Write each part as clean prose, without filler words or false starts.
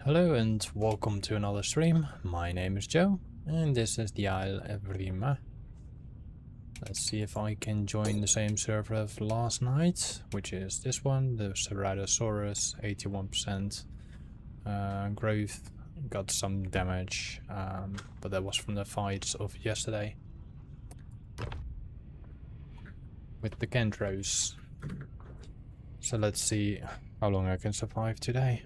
Hello and welcome to another stream. My name is Joe and this is TheIsle Evrima. Let's see if I can join the same server of last night, which is this one, the Ceratosaurus, 81% growth, got some damage, but that was from the fights of yesterday with the Kentros. So let's see how long I can survive today.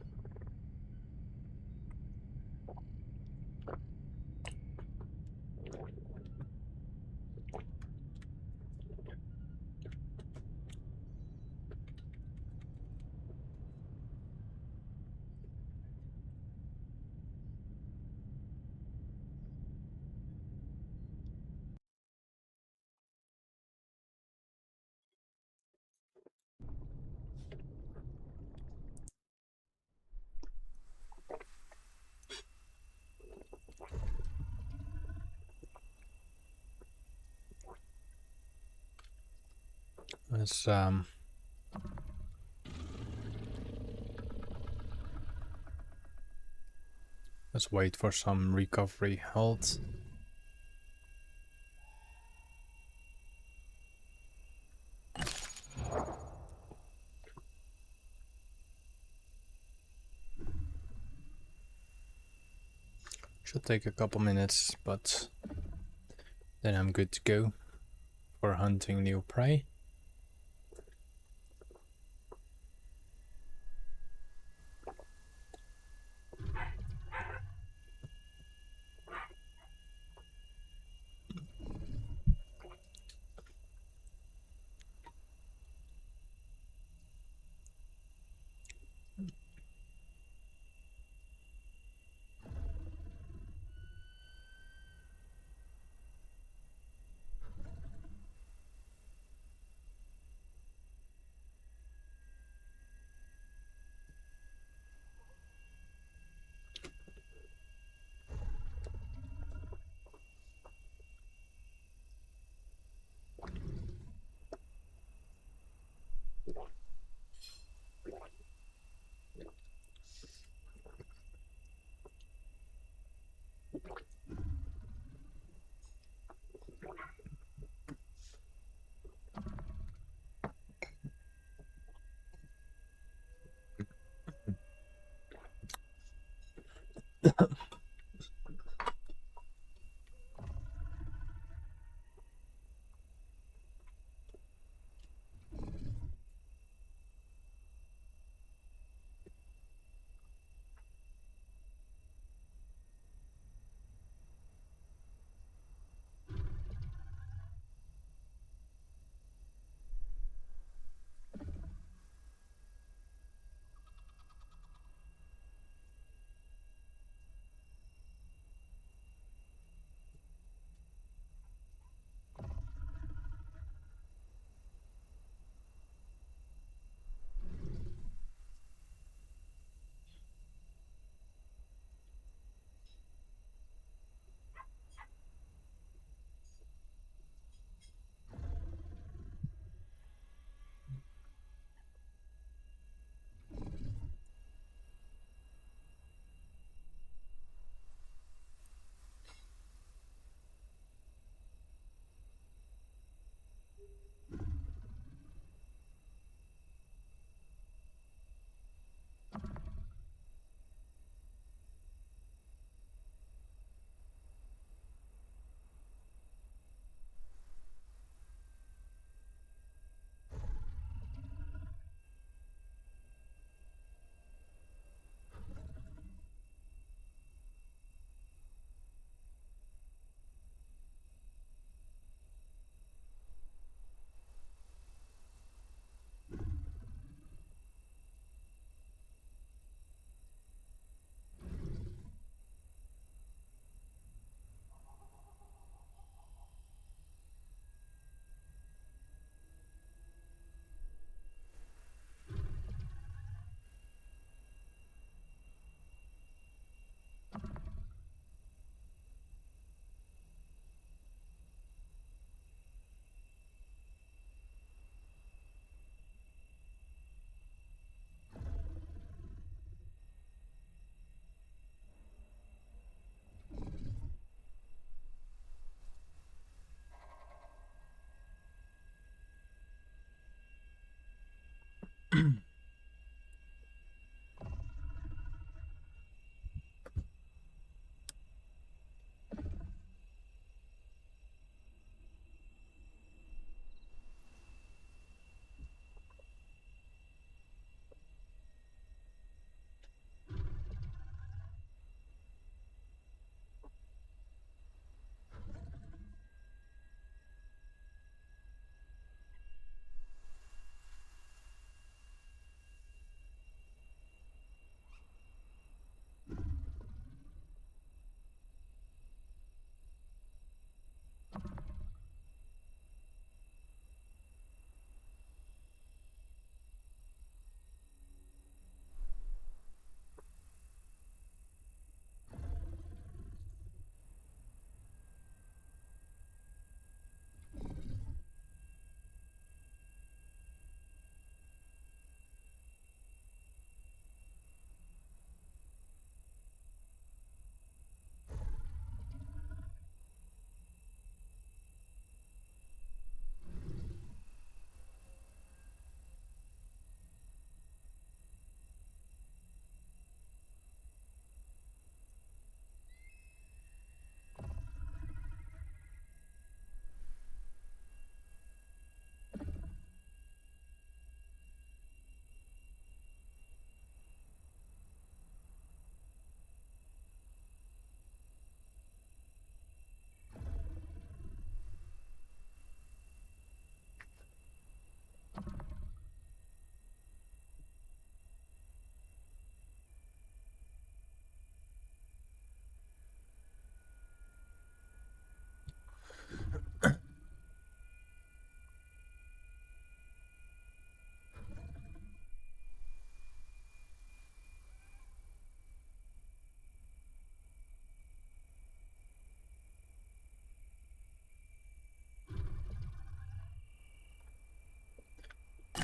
Let's wait for some recovery health. Should take a couple minutes, but then I'm good to go for hunting new prey.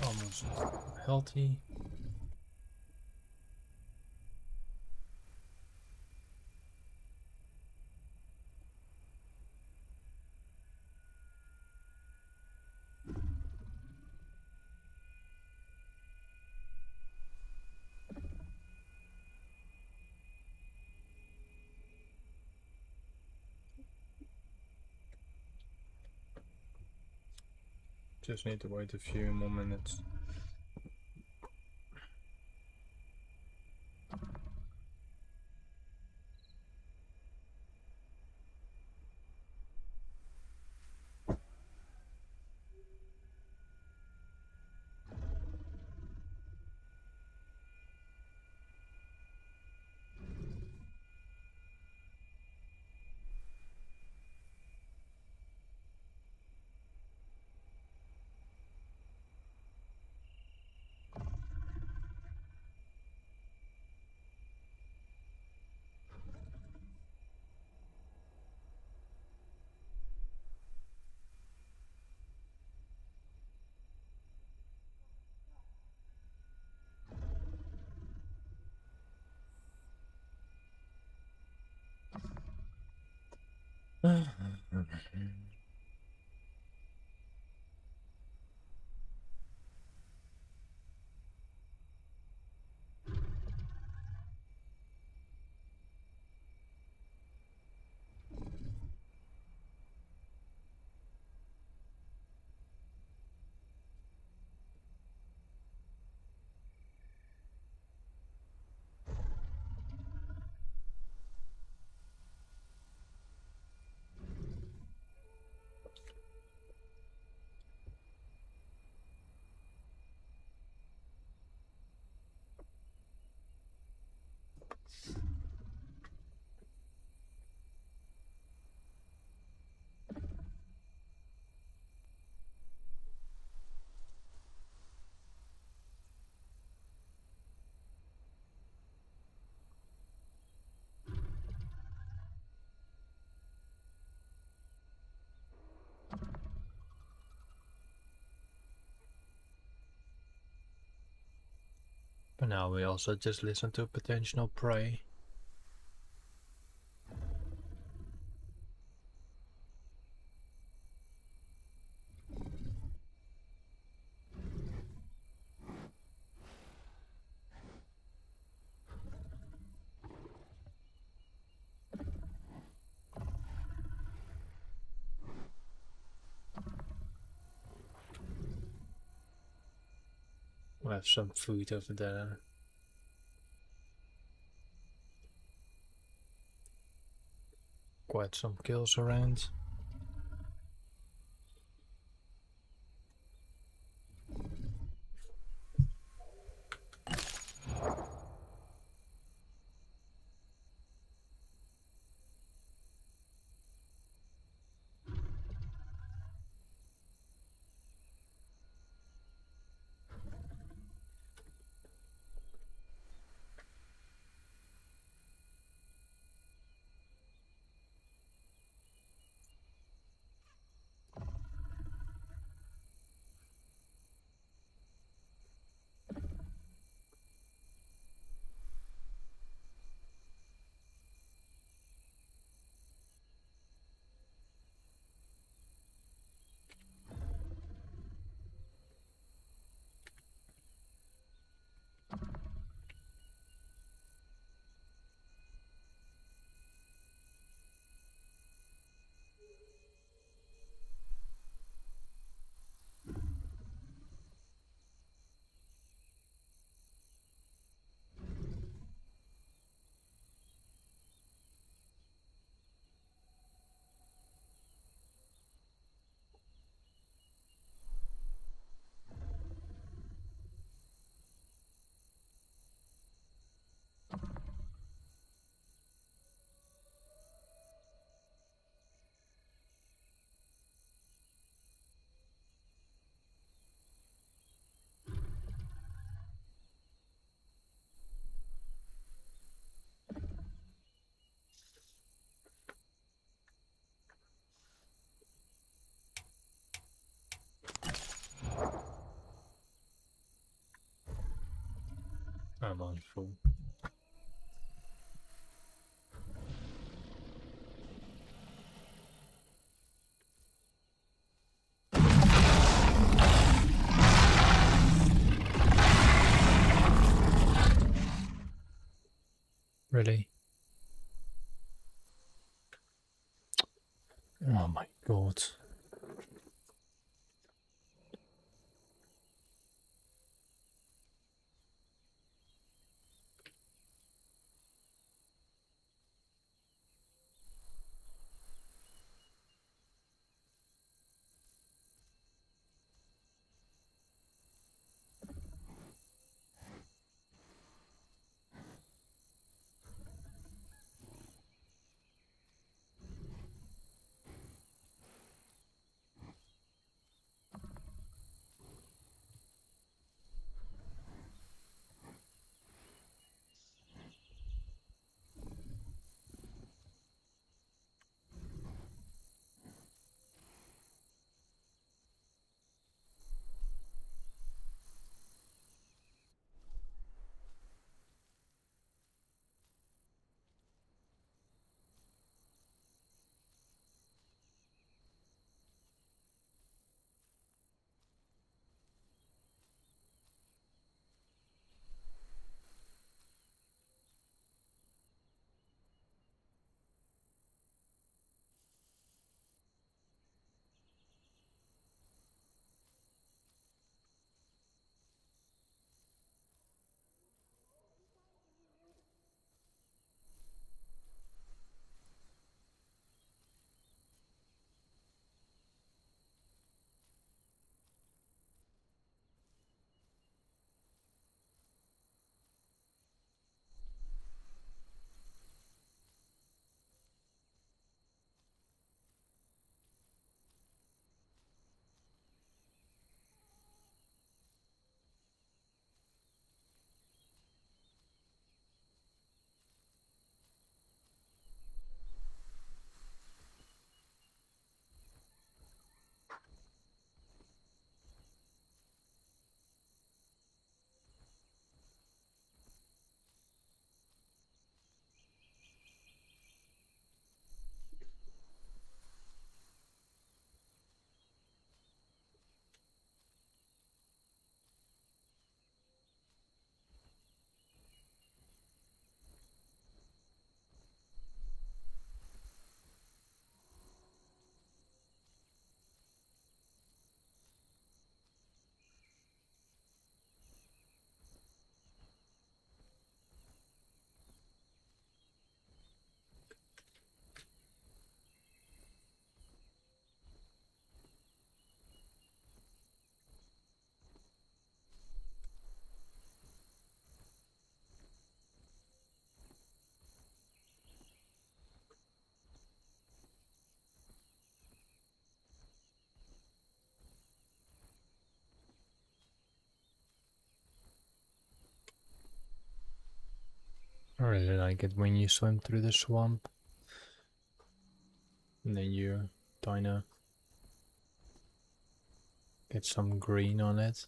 Almost healthy. Just need to wait a few more minutes. But now we also just listen to potential prey. have some food over there. Quite some kills around. I'm on full. Really? Oh my god. I really like it when you swim through the swamp and then you dino get some green on it.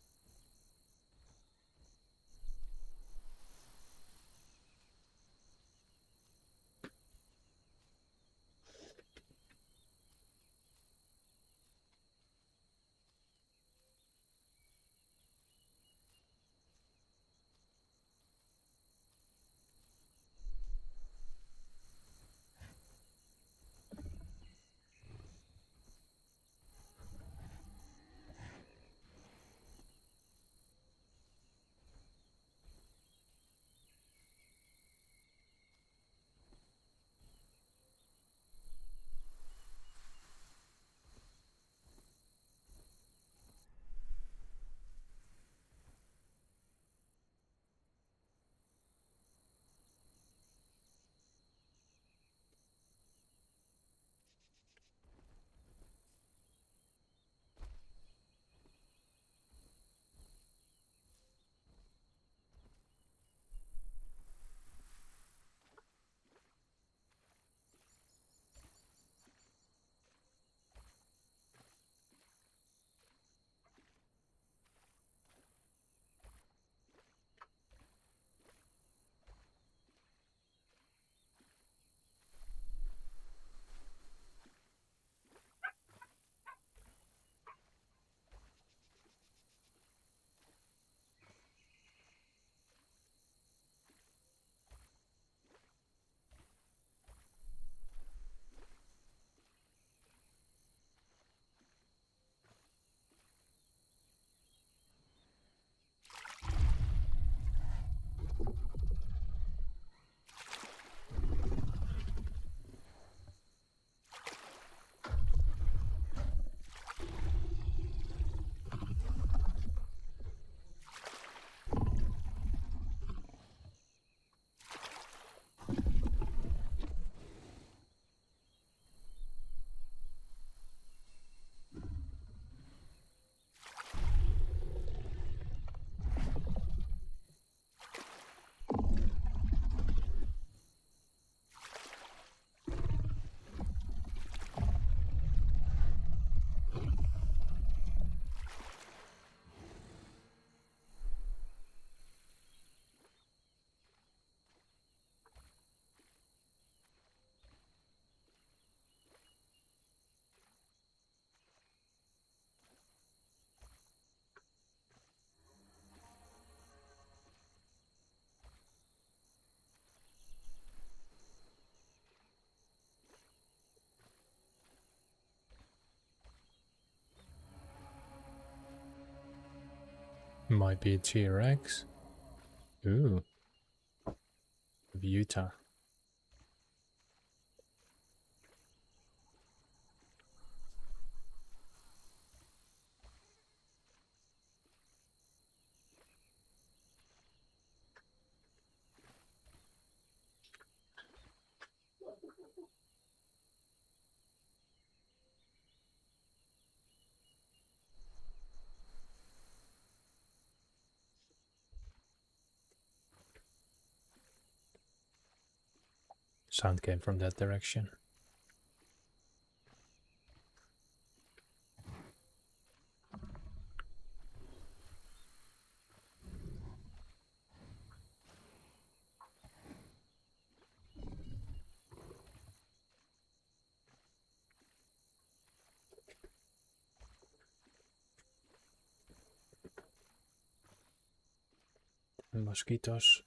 Might be a T-Rex. Ooh, of Utah. Sound came from that direction. Mosquitoes.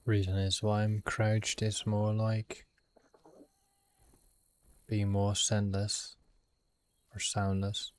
Reason is why I'm crouched is more like being more scentless or soundless.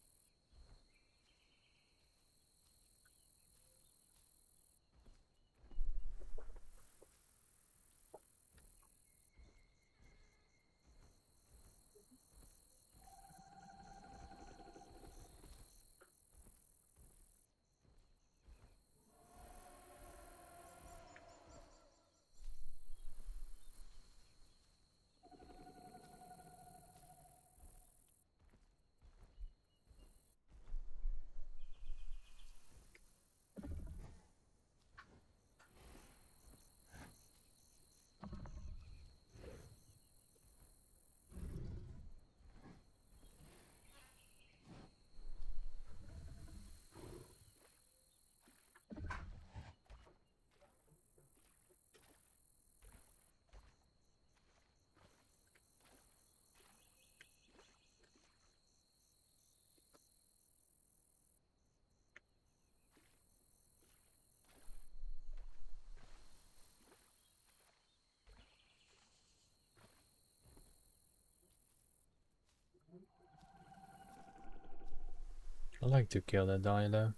I like to kill the dino.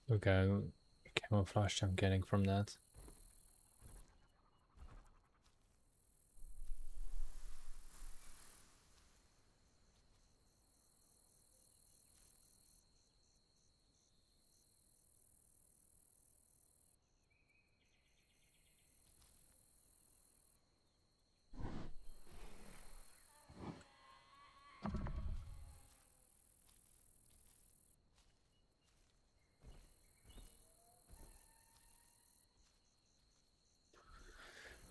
Look how camouflaged I'm getting from that.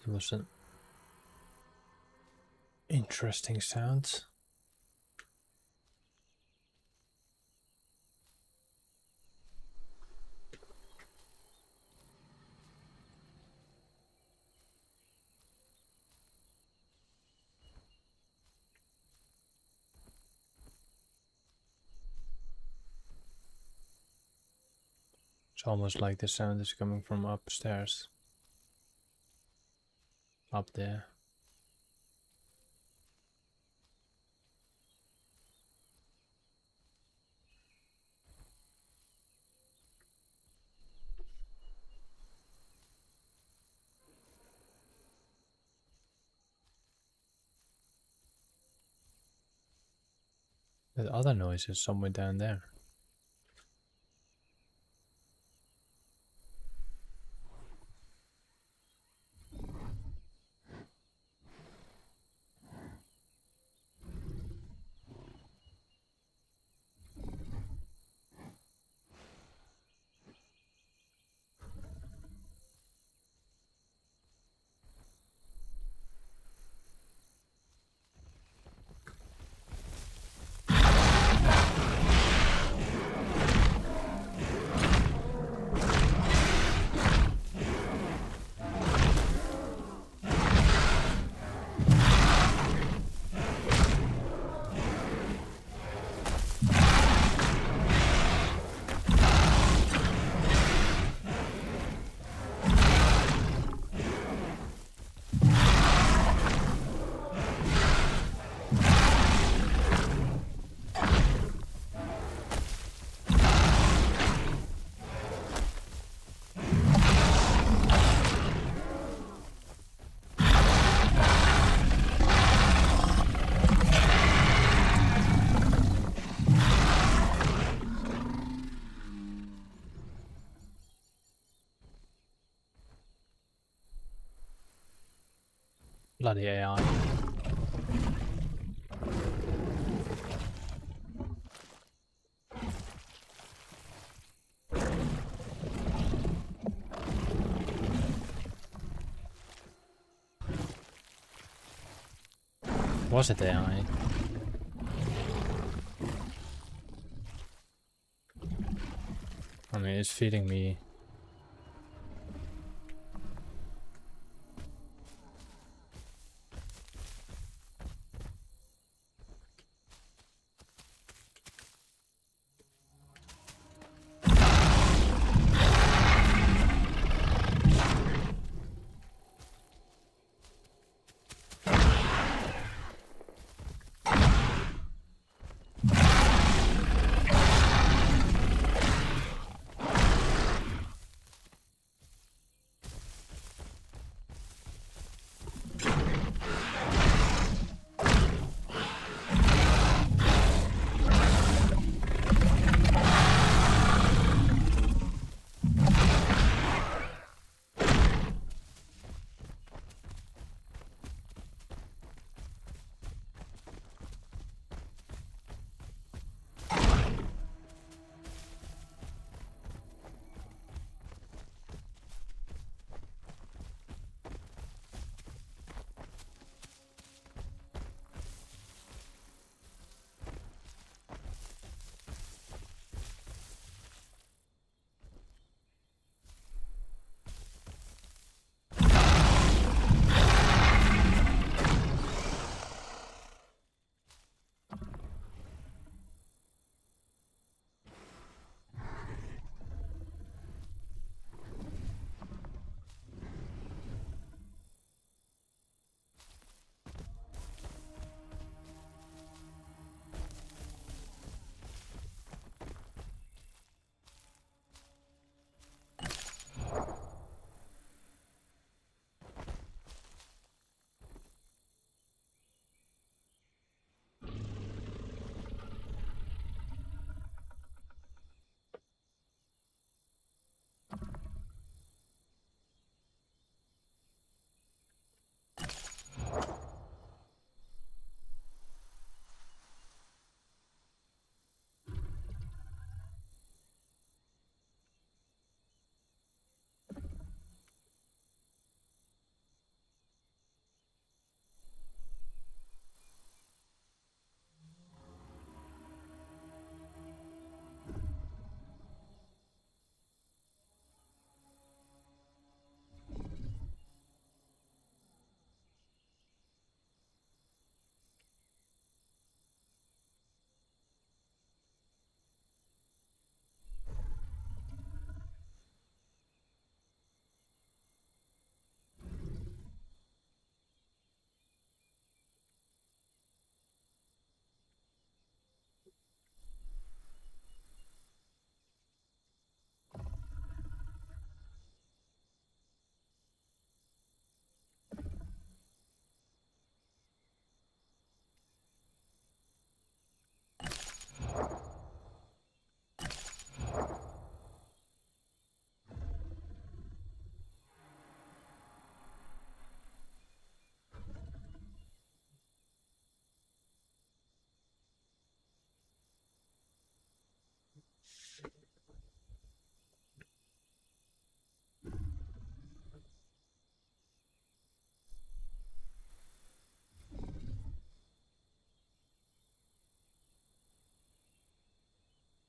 It was an interesting sound. It's almost like the sound is coming from upstairs. Up there. The other noise is somewhere down there. Bloody AI. Was it AI? I mean, it's feeding me.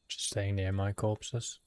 Just staying near my corpses.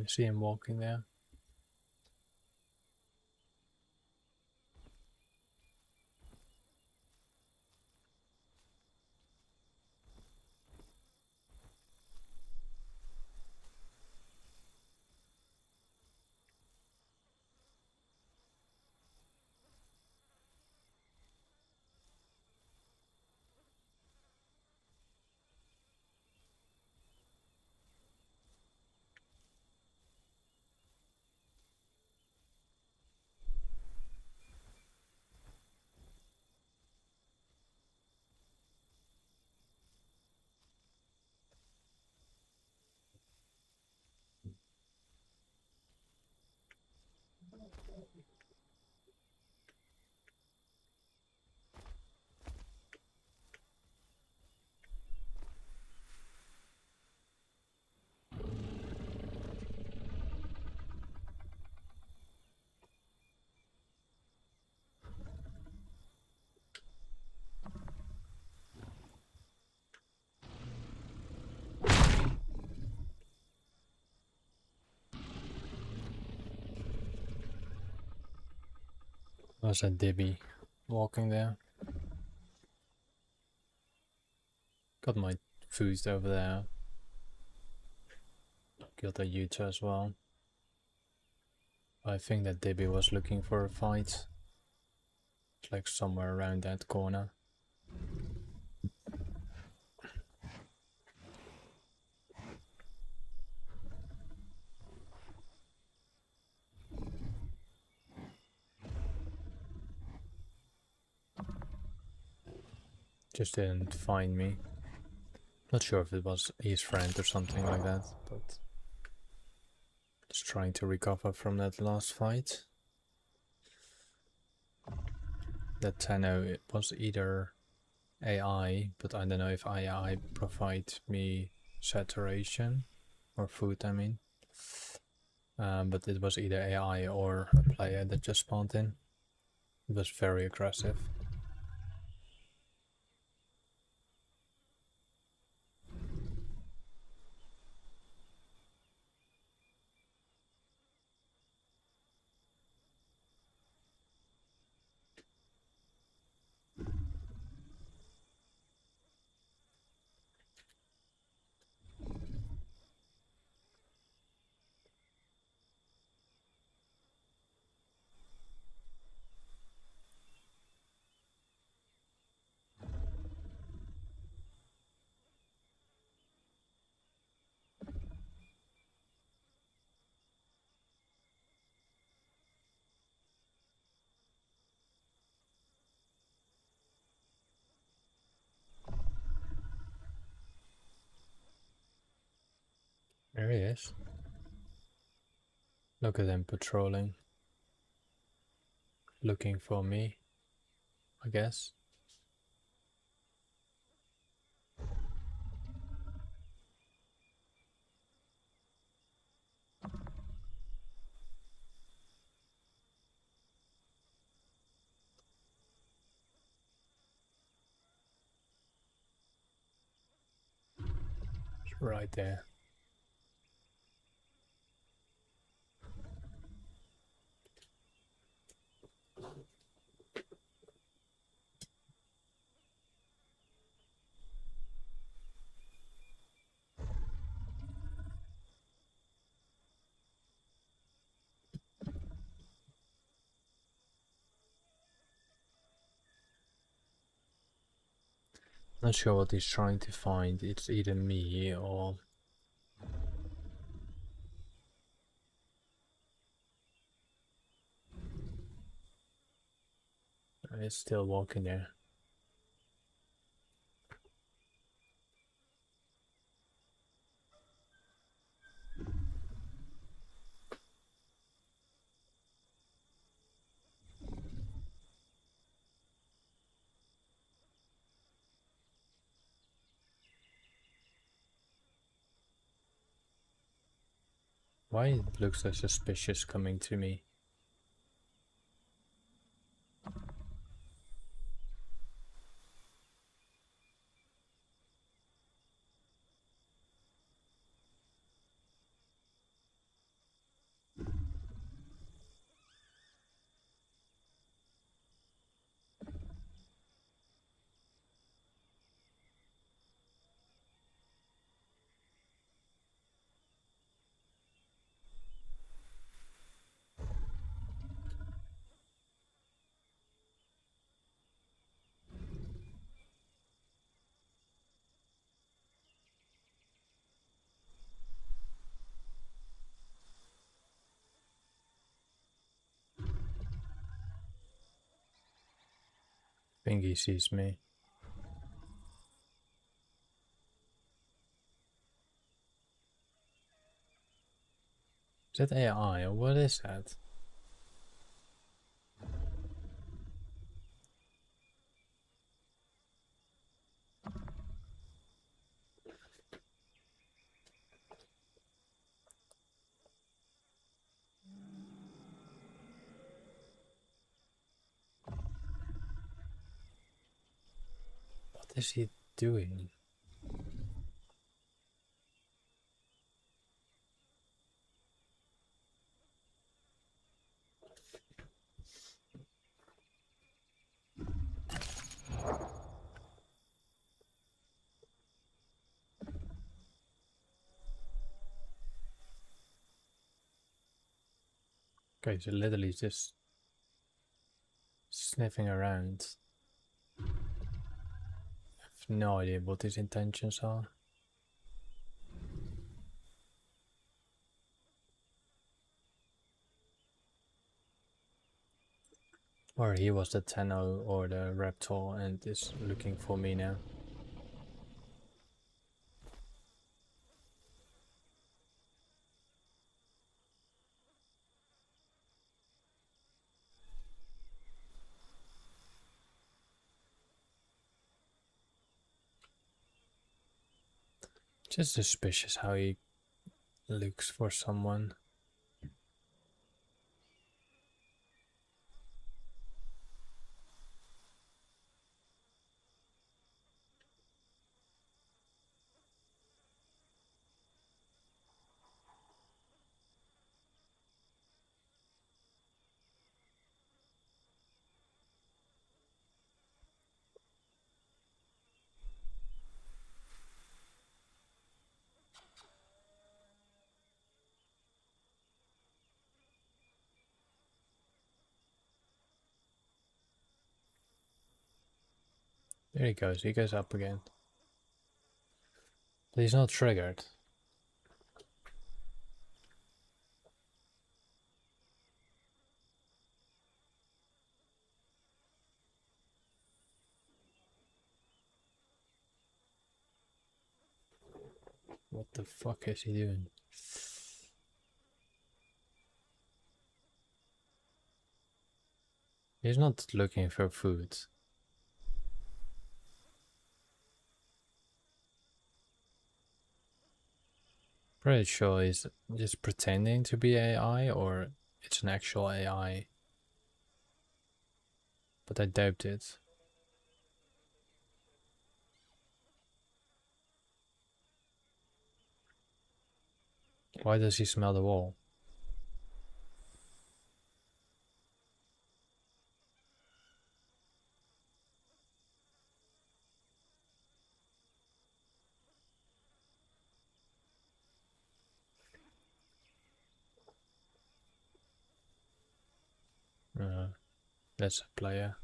See him walking there. There's a Dibby walking there. Got my food over there. Killed a Utah as well. I think that Dibby was looking for a fight. It's like somewhere around that corner. Just didn't find me. Not sure if it was his friend or something like that, but just trying to recover from that last fight. That Tenno, it was either AI, but I don't know if AI provide me saturation or food, I mean. But it was either AI or a player that just spawned in. It was very aggressive. There he is. Look at him patrolling. Looking for me, I guess. It's right there. Not sure what he's trying to find. It's either me or... He's still walking there. Why it looks so suspicious coming to me? think he sees me. Is that AI or what is that? What is he doing? Okay, so literally just sniffing around. I have no idea what his intentions are. Or he was the Tenno or the Reptile and is looking for me now. Just suspicious how he looks for someone. There he goes up again. But he's not triggered. What the fuck is he doing? He's not looking for food. Pretty sure he's just pretending to be AI or it's an actual AI. But I doubt it. Why does he smell the wall? That's a player.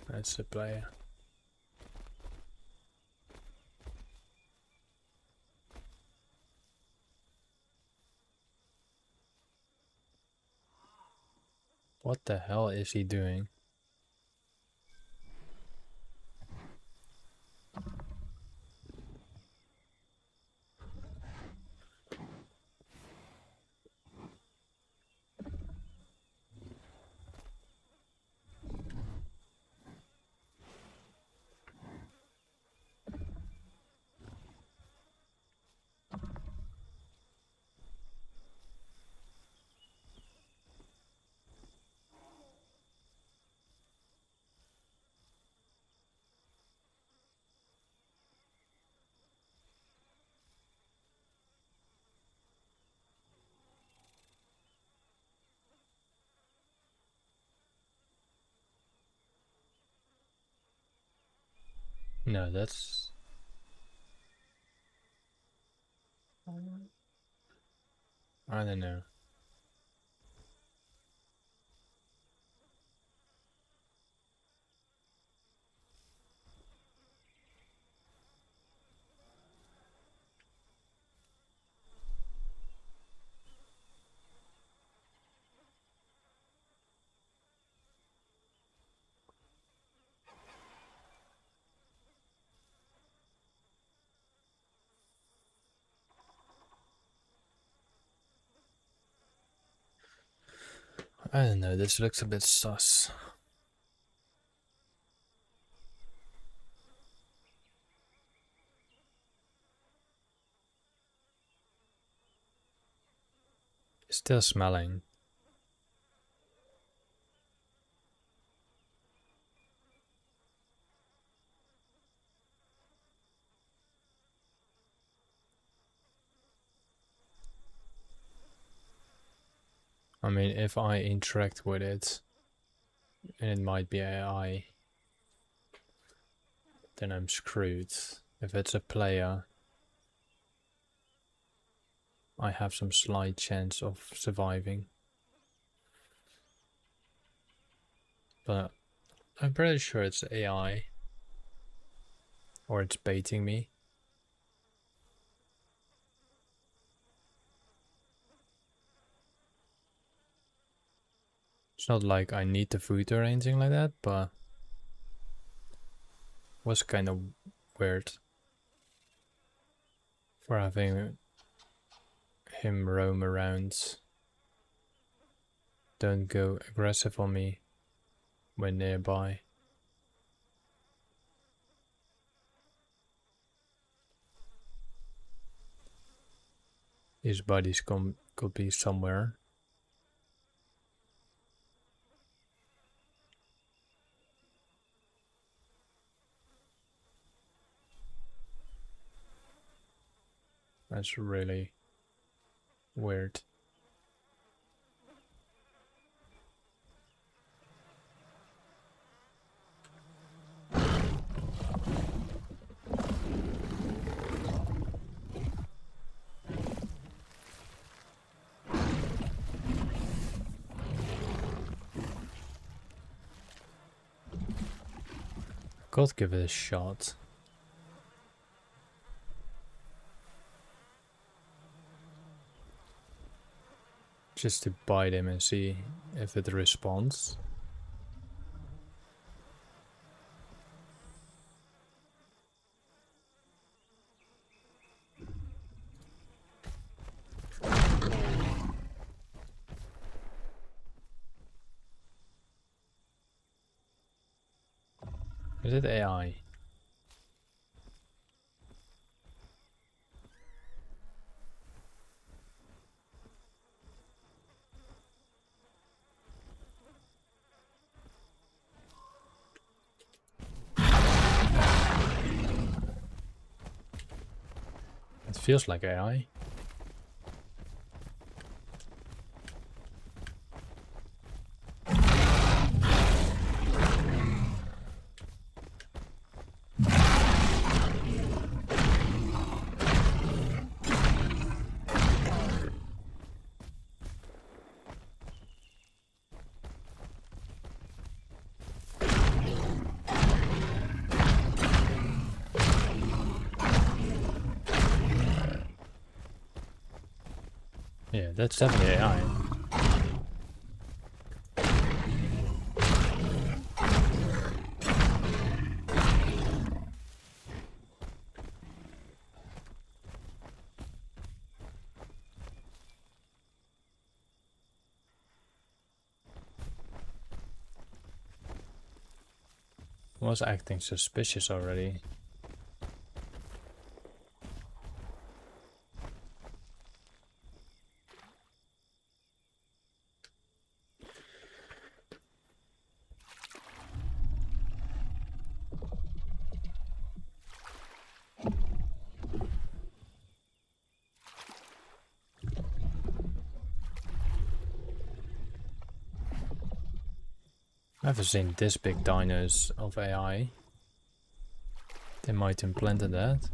That's a player. What the hell is he doing? No, that's... I don't know. I don't know, this looks a bit sus. It's still smelling. I mean, if I interact with it, and it might be AI, then I'm screwed. If it's a player, I have some slight chance of surviving. But I'm pretty sure it's AI. Or it's baiting me. It's not like I need the food or anything like that, but it was kind of weird for having him roam around. Don't go aggressive on me when nearby. His bodies could be somewhere. That's really weird. Could give it a shot. Just to bite him and see if it responds. Is it AI? It feels like AI. Yeah, that's definitely AI. Was acting suspicious already. I've never seen this big dinos of AI. They might implanted that.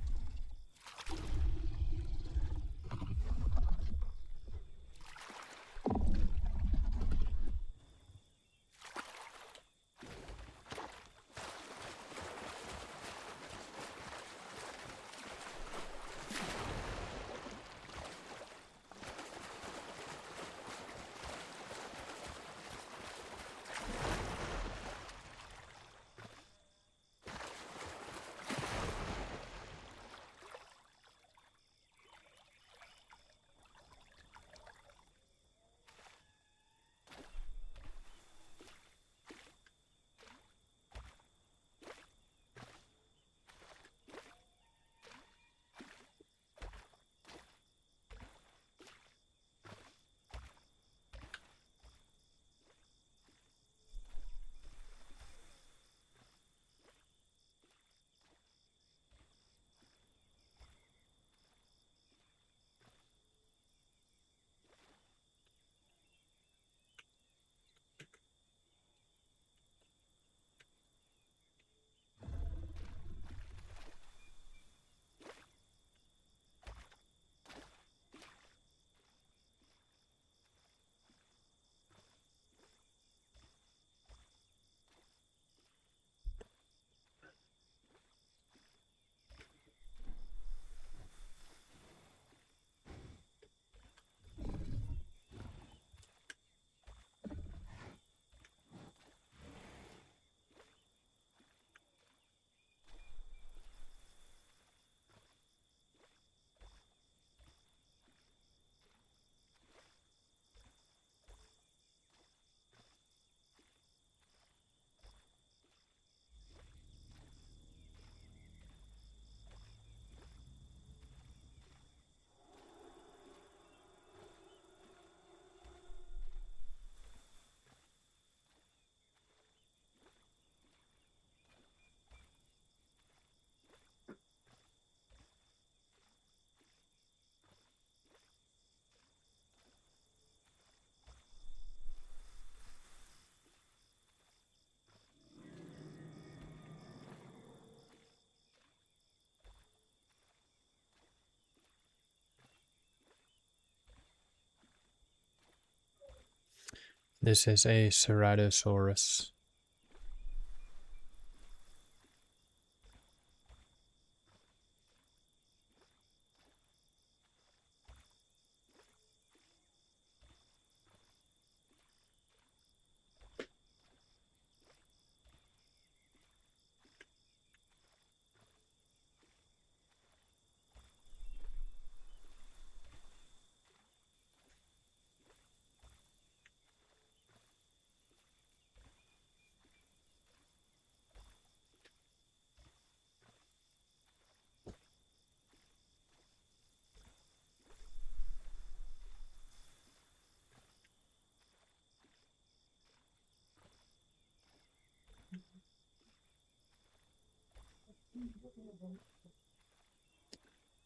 This is a Ceratosaurus.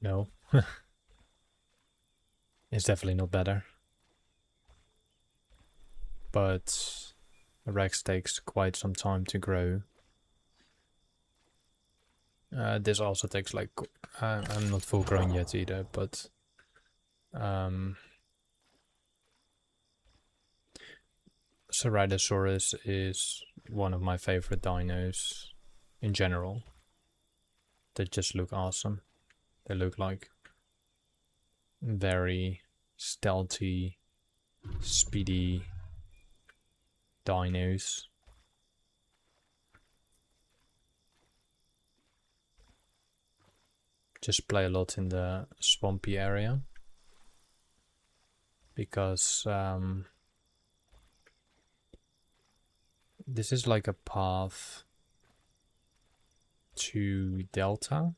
No. It's definitely not better. But a Rex takes quite some time to grow. This also takes like... I'm not full grown yet either, but... Ceratosaurus is one of my favorite dinos in general. They just look awesome. They look like very stealthy, speedy dinos. Just play a lot in the swampy area because this is like a path to Delta,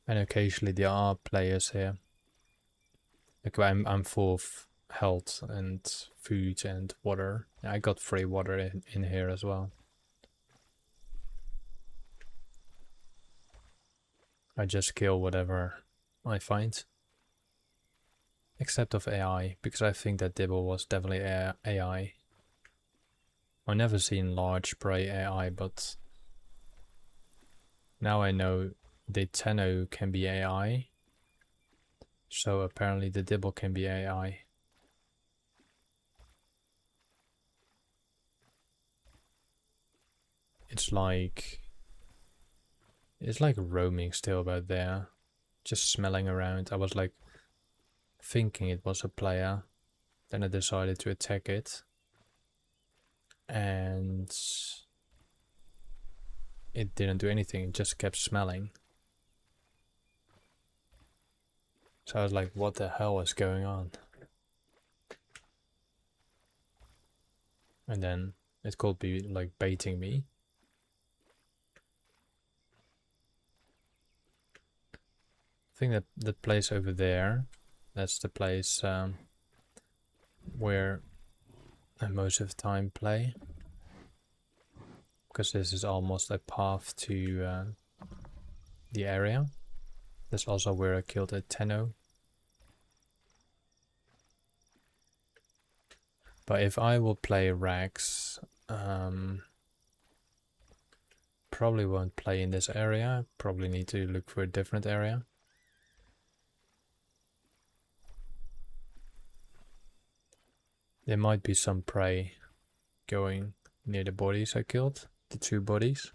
and occasionally there are players here. Like I'm full of health and food and water. I got free water in here as well. I just kill whatever I find. Except of AI, because I think that Dibble was definitely AI. I've never seen large prey AI, but now I know the Tenno can be AI. So apparently the Dibble can be AI. It's like roaming still about there, just smelling around. I was like thinking it was a player, then I decided to attack it, and it didn't do anything, it just kept smelling. So I was like, what the hell is going on? And then it could be like baiting me. I think that the place over there, that's the place where I most of the time play. Because this is almost a path to the area. That's also where I killed a Tenno. But if I will play Rex, probably won't play in this area. Probably need to look for a different area. There might be some prey going near the bodies I killed, the 2 bodies.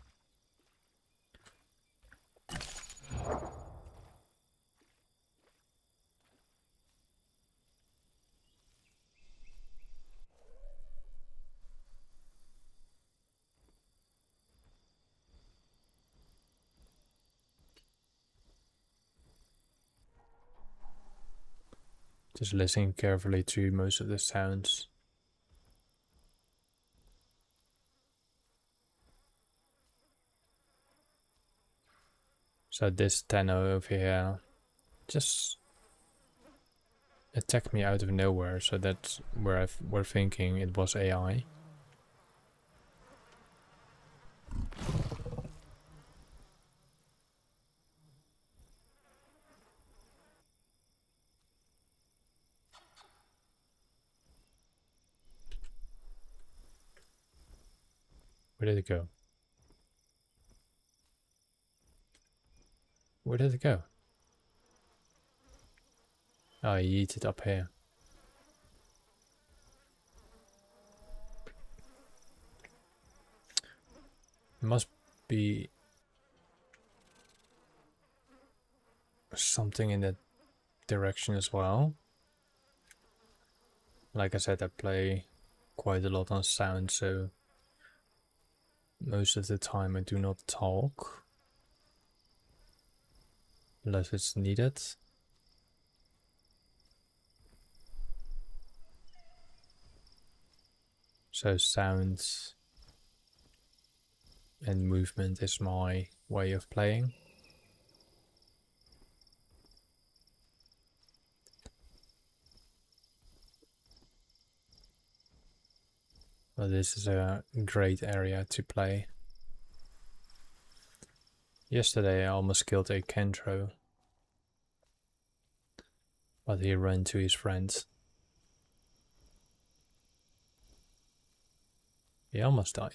Just listening carefully to most of the sounds. So this Tenno over here just attacked me out of nowhere, so that's where we're thinking it was AI. Where did it go? Where did it go? Oh, I eat it up here. It must be something in that direction as well. Like I said, I play quite a lot on sound, so most of the time I do not talk unless it's needed. So sound and movement is my way of playing. But this is a great area to play. Yesterday I almost killed a Kentro, but he ran to his friends. He almost died.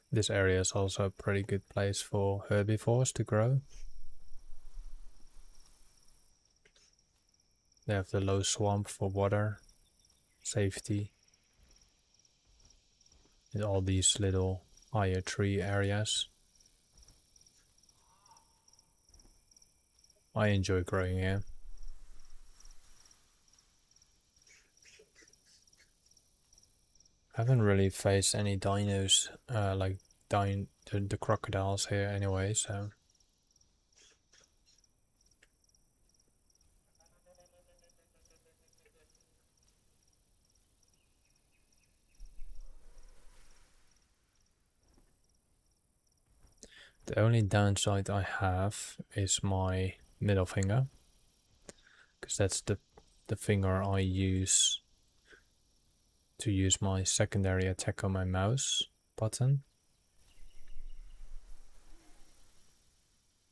This area is also a pretty good place for herbivores to grow. They have the low swamp for water, safety, and all these little higher tree areas. I enjoy growing here. I haven't really faced any dinos, like the crocodiles here anyway, so. The only downside I have is my middle finger, because that's the finger I use to use my secondary attack on my mouse button.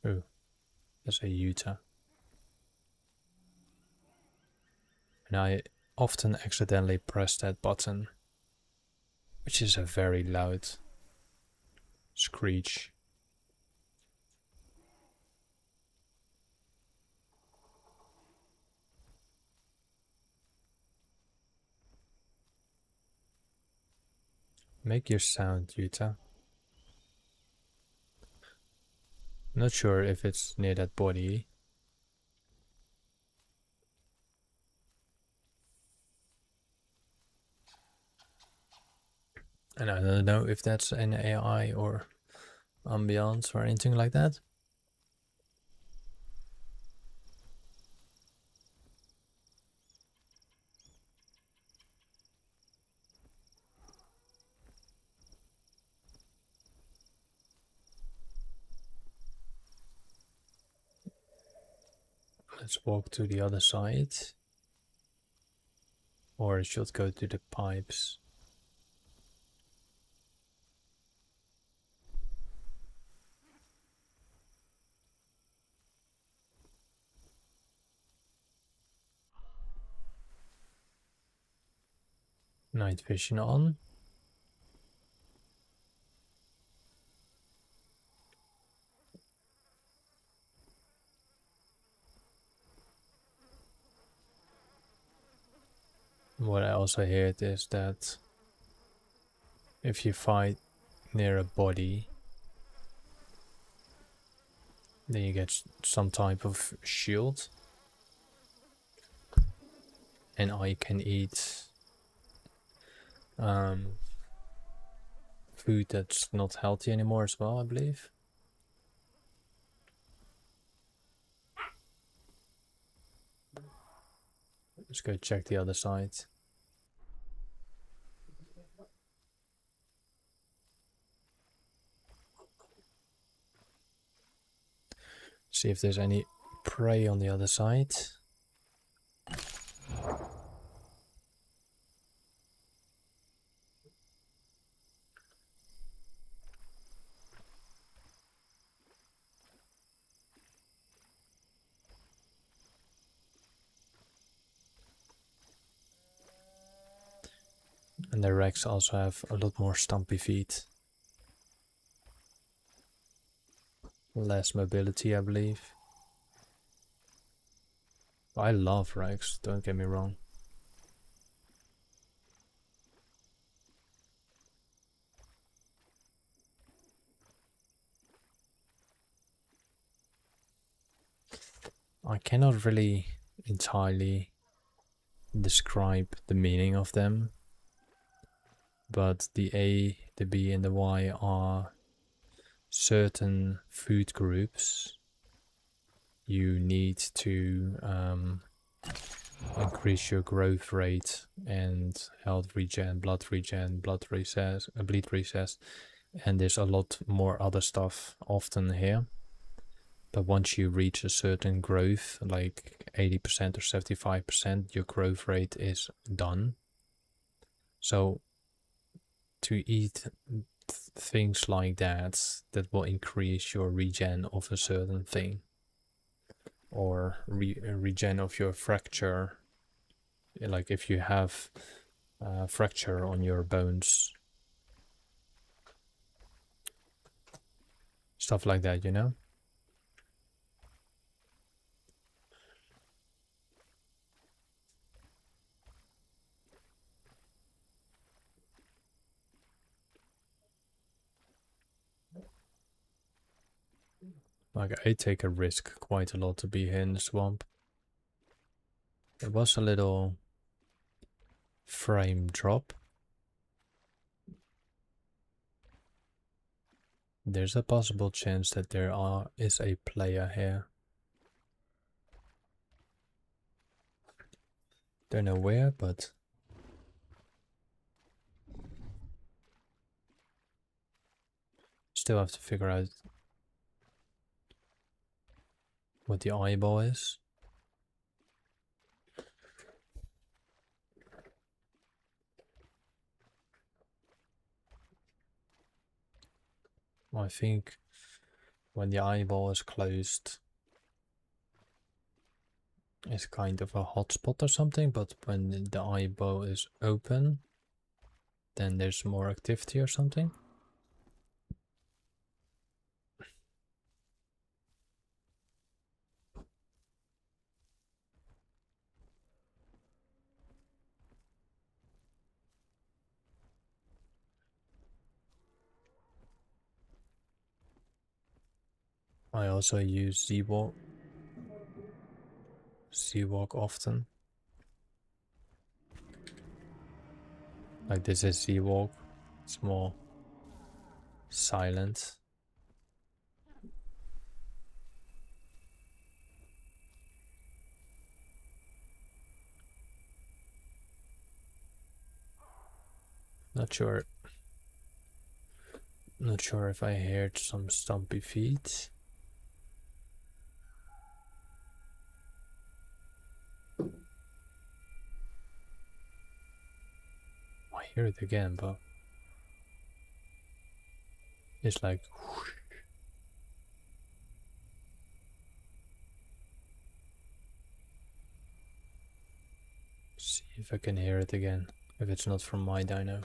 Oh, that's a Utah. And I often accidentally press that button, which is a very loud screech. Make your sound, Utah. Not sure if it's near that body. And I don't know if that's an AI or ambiance or anything like that. Let's walk to the other side. Or it should go to the pipes. Night vision on. What I also heard is that if you fight near a body, then you get some type of shield. And I can eat food that's not healthy anymore as well, I believe. Let's go check the other side. See if there's any prey on the other side. And the Rex also have a lot more stumpy feet. less mobility, I believe. I love Rex, don't get me wrong. I cannot really entirely describe the meaning of them, but the A, the B, and the Y are certain food groups you need to increase your growth rate and health regen, blood recess, bleed recess, and there's a lot more other stuff often here. But once you reach a certain growth, like 80% or 75%, your growth rate is done. So to eat things like that will increase your regen of a certain thing, or regen of your fracture, like if you have fracture on your bones, stuff like that, you know. Like I take a risk quite a lot to be here in the swamp. It was a little frame drop. There's a possible chance that there is a player here. Don't know where, but still have to figure out what the eyeball is. I think when the eyeball is closed, it's kind of a hotspot or something, but when the eyeball is open, then there's more activity or something. I also use Z-Walk often. Like this is Z-Walk. It's more silent. Not sure if I heard some stumpy feet. I hear it again, but it's like whoosh. See if I can hear it again, if it's not from my dino.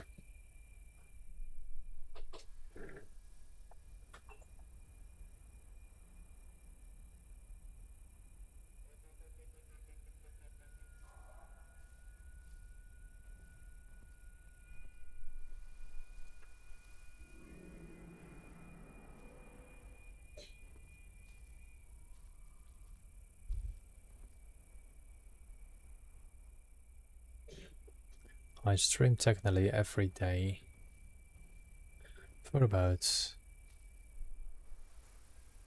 I stream technically every day for about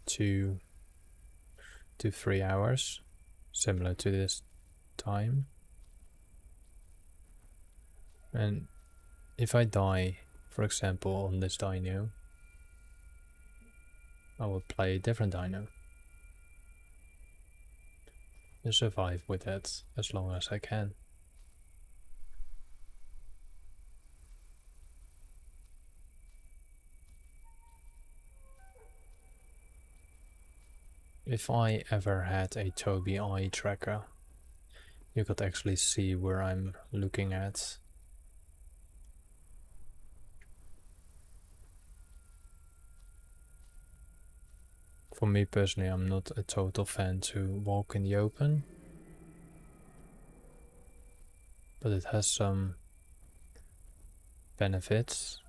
2 to 3 hours, similar to this time. And if I die, for example, on this dino, I will play a different dino and survive with it as long as I can. If I ever had a Tobii eye tracker, you could actually see where I'm looking at. For me personally, I'm not a total fan to walk in the open, but it has some benefits.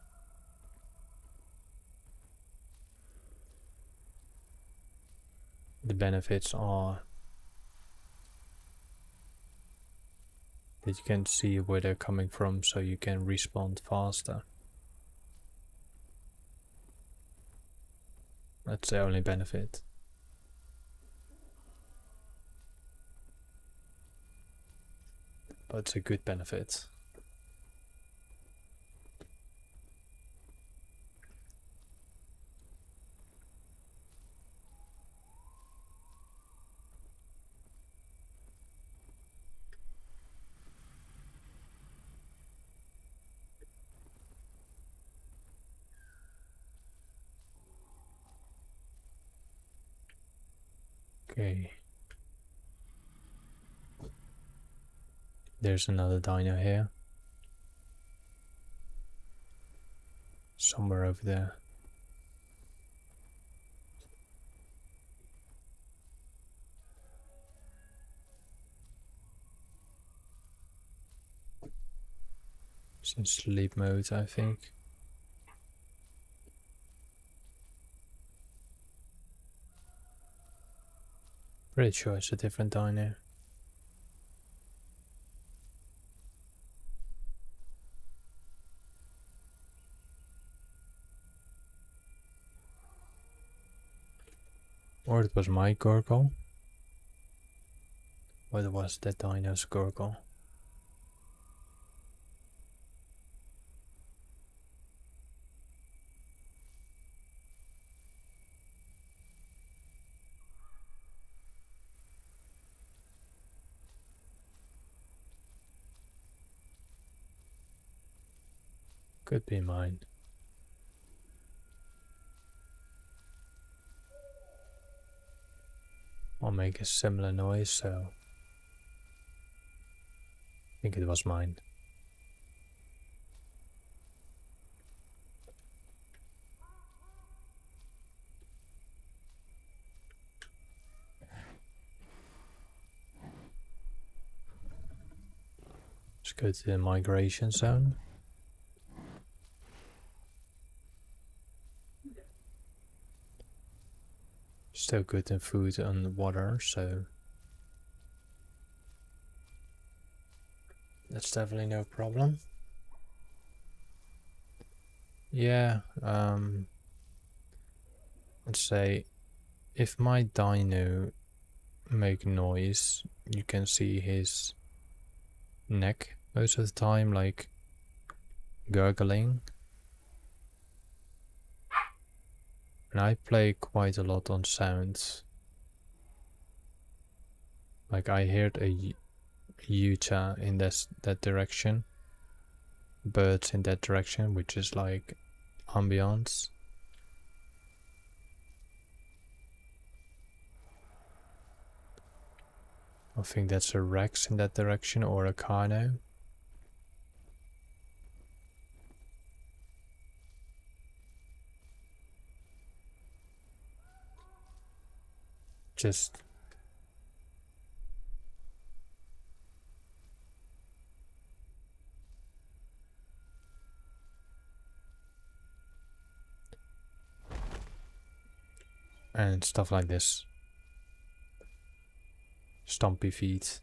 The benefits are that you can see where they're coming from, so you can respond faster. That's the only benefit. But it's a good benefit. Okay. There's another dino here. Somewhere over there. It's in sleep mode, I think. Pretty sure it's a different dino. Or it was my Gurgle. Or it was that dino's Gurgle. Could be mine. I'll make a similar noise, so I think it was mine. Let's go to the migration zone. Still good in food and water, so that's definitely no problem. Yeah, let's say if my dino make noise, you can see his neck most of the time, like gurgling. And I play quite a lot on sounds. Like I heard a Utah in that direction, birds in that direction, which is like ambience. I think that's a Rex in that direction or a Carno. Just and stuff like this. Stompy feet.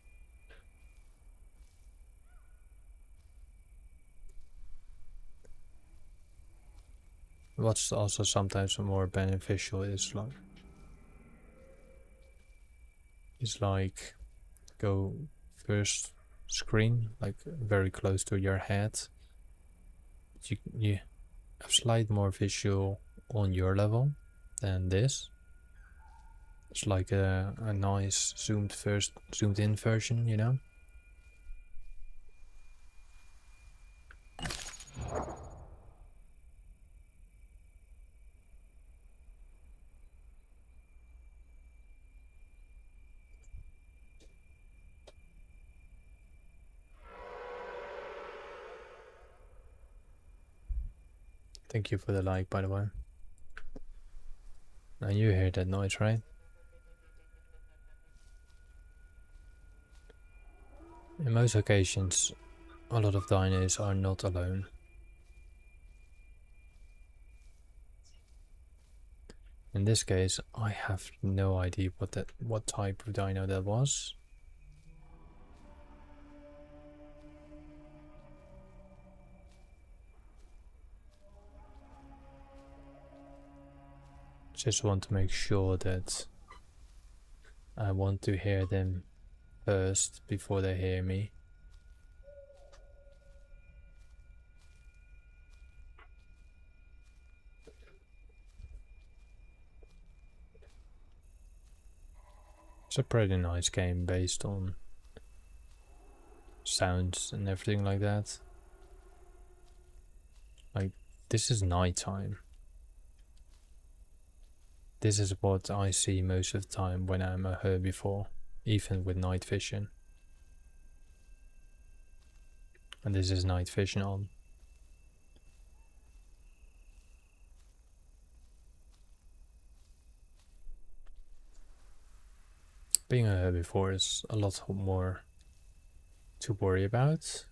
What's also sometimes more beneficial is like go first screen, like very close to your head. You have slight more visual on your level than this. It's like a nice zoomed in version, you know? Thank you for the like, by the way. Now you hear that noise, right? In most occasions, a lot of dinos are not alone. In this case, I have no idea what type of dino that was. Just want to make sure that I want to hear them first before they hear me. It's a pretty nice game based on sounds and everything like that. Like, this is nighttime. This is what I see most of the time when I'm a herbivore, even with night vision. And this is night vision on. Being a herbivore is a lot more to worry about.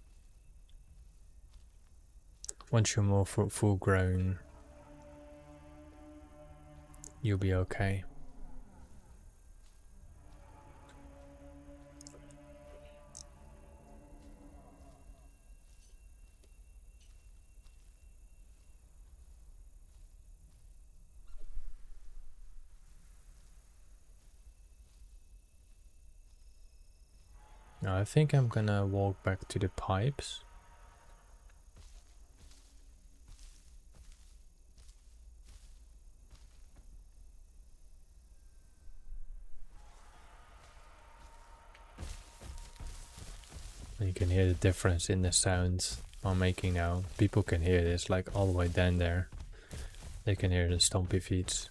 Once you're more full grown, you'll be okay. Now I think I'm gonna walk back to the pipes. You can hear the difference in the sounds I'm making now. People can hear this like all the way down there. They can hear the stompy feet.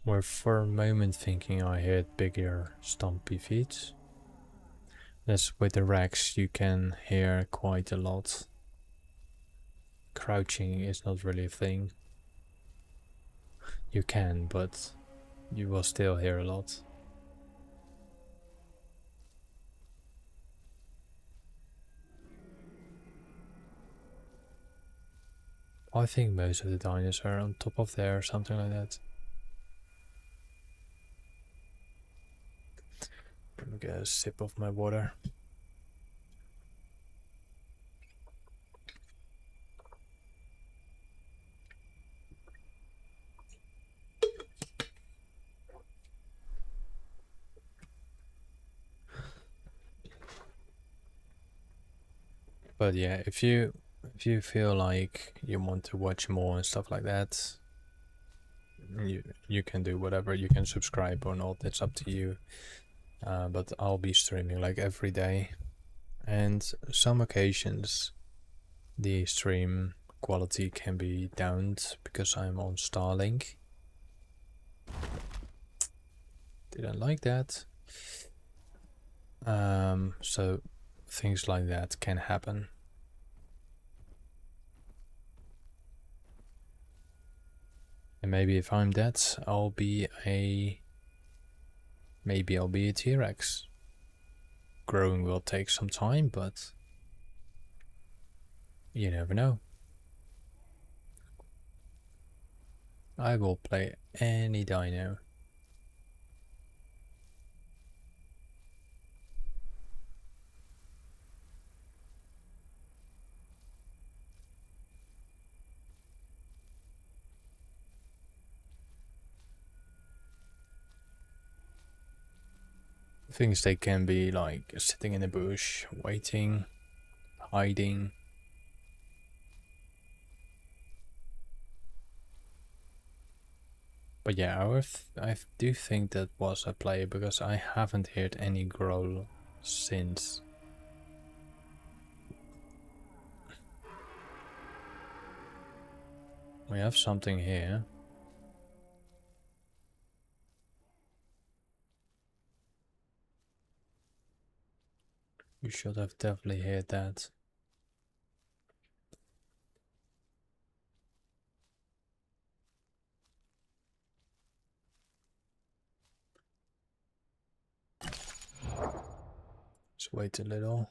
Were for a moment thinking I heard bigger stompy feet. That's with the racks you can hear quite a lot. Crouching is not really a thing. You can, but you will still hear a lot. I think most of the dinos are on top of there or something like that. Let me get a sip of my water. But yeah, if you feel like you want to watch more and stuff like that, you can do whatever. You can subscribe or not. It's up to you. But I'll be streaming like every day, and some occasions the stream quality can be downed because I'm on Starlink. Didn't like that. So things like that can happen. And maybe if I'm dead, I'll be a T-Rex. Growing will take some time, but you never know. I will play any dino. Things they can be like sitting in a bush, waiting, hiding. But yeah, I do think that was a player because I haven't heard any growl since. We have something here. We should have definitely heard that. Just wait a little.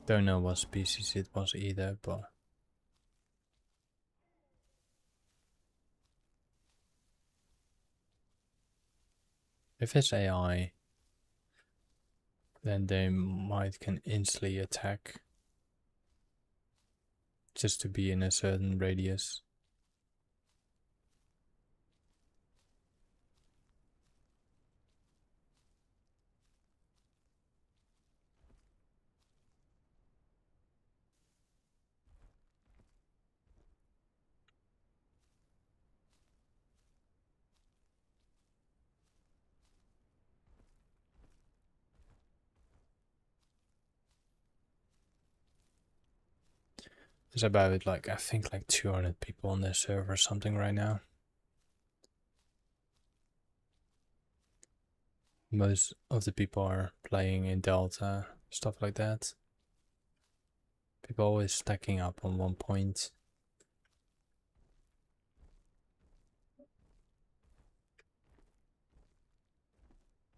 Don't know what species it was either, but if it's AI, then they can instantly attack just to be in a certain radius. There's about like, I think like 200 people on this server or something right now. Most of the people are playing in Delta, stuff like that. People always stacking up on one point.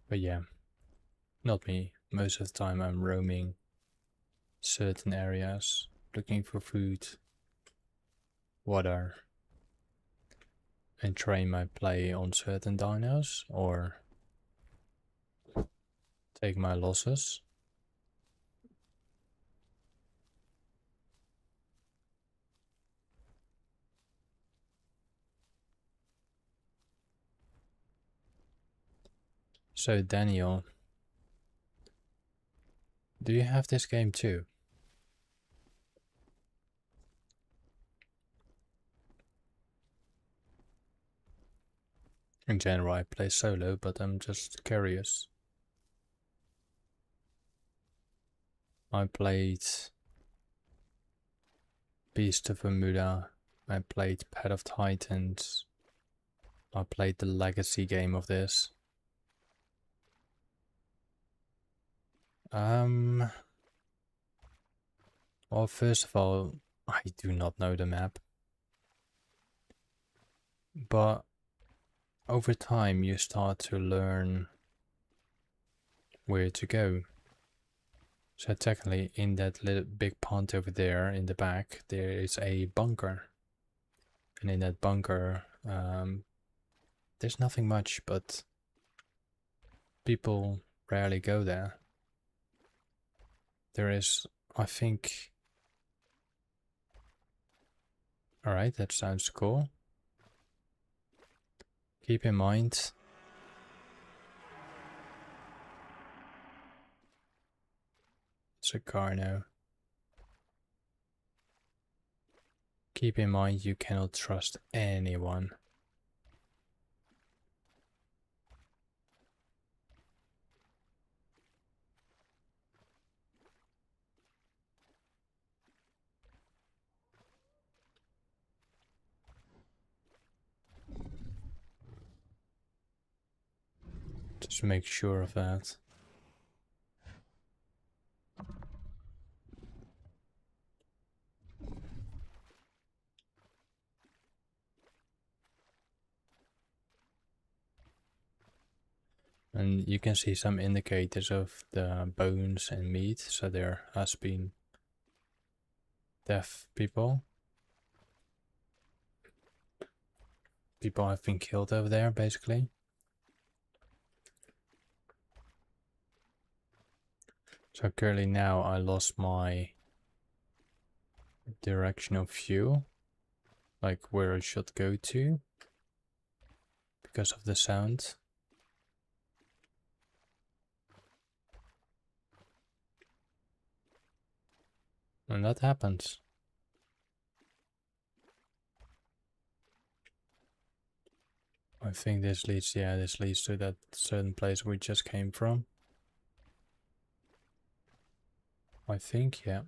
But yeah, not me. Most of the time I'm roaming certain areas, looking for food, water, and train my play on certain dinos, or take my losses. So Daniel, do you have this game too? In general, I play solo, but I'm just curious. I played Beast of Bermuda, I played Pet of Titans, I played the legacy game of this. Well, first of all, I do not know the map. But over time, you start to learn where to go. So technically, in that little big pond over there in the back, there is a bunker. And in that bunker, there's nothing much, but people rarely go there. There is, I think... Alright, that sounds cool. Keep in mind... It's a car now. Keep in mind you cannot trust anyone. Just make sure of that. And you can see some indicators of the bones and meat, so there has been deaf people. People have been killed over there, basically. So currently now I lost my direction of view, like where I should go to, because of the sound. And that happens. I think this leads, yeah, this leads to that certain place we just came from. I think, yeah.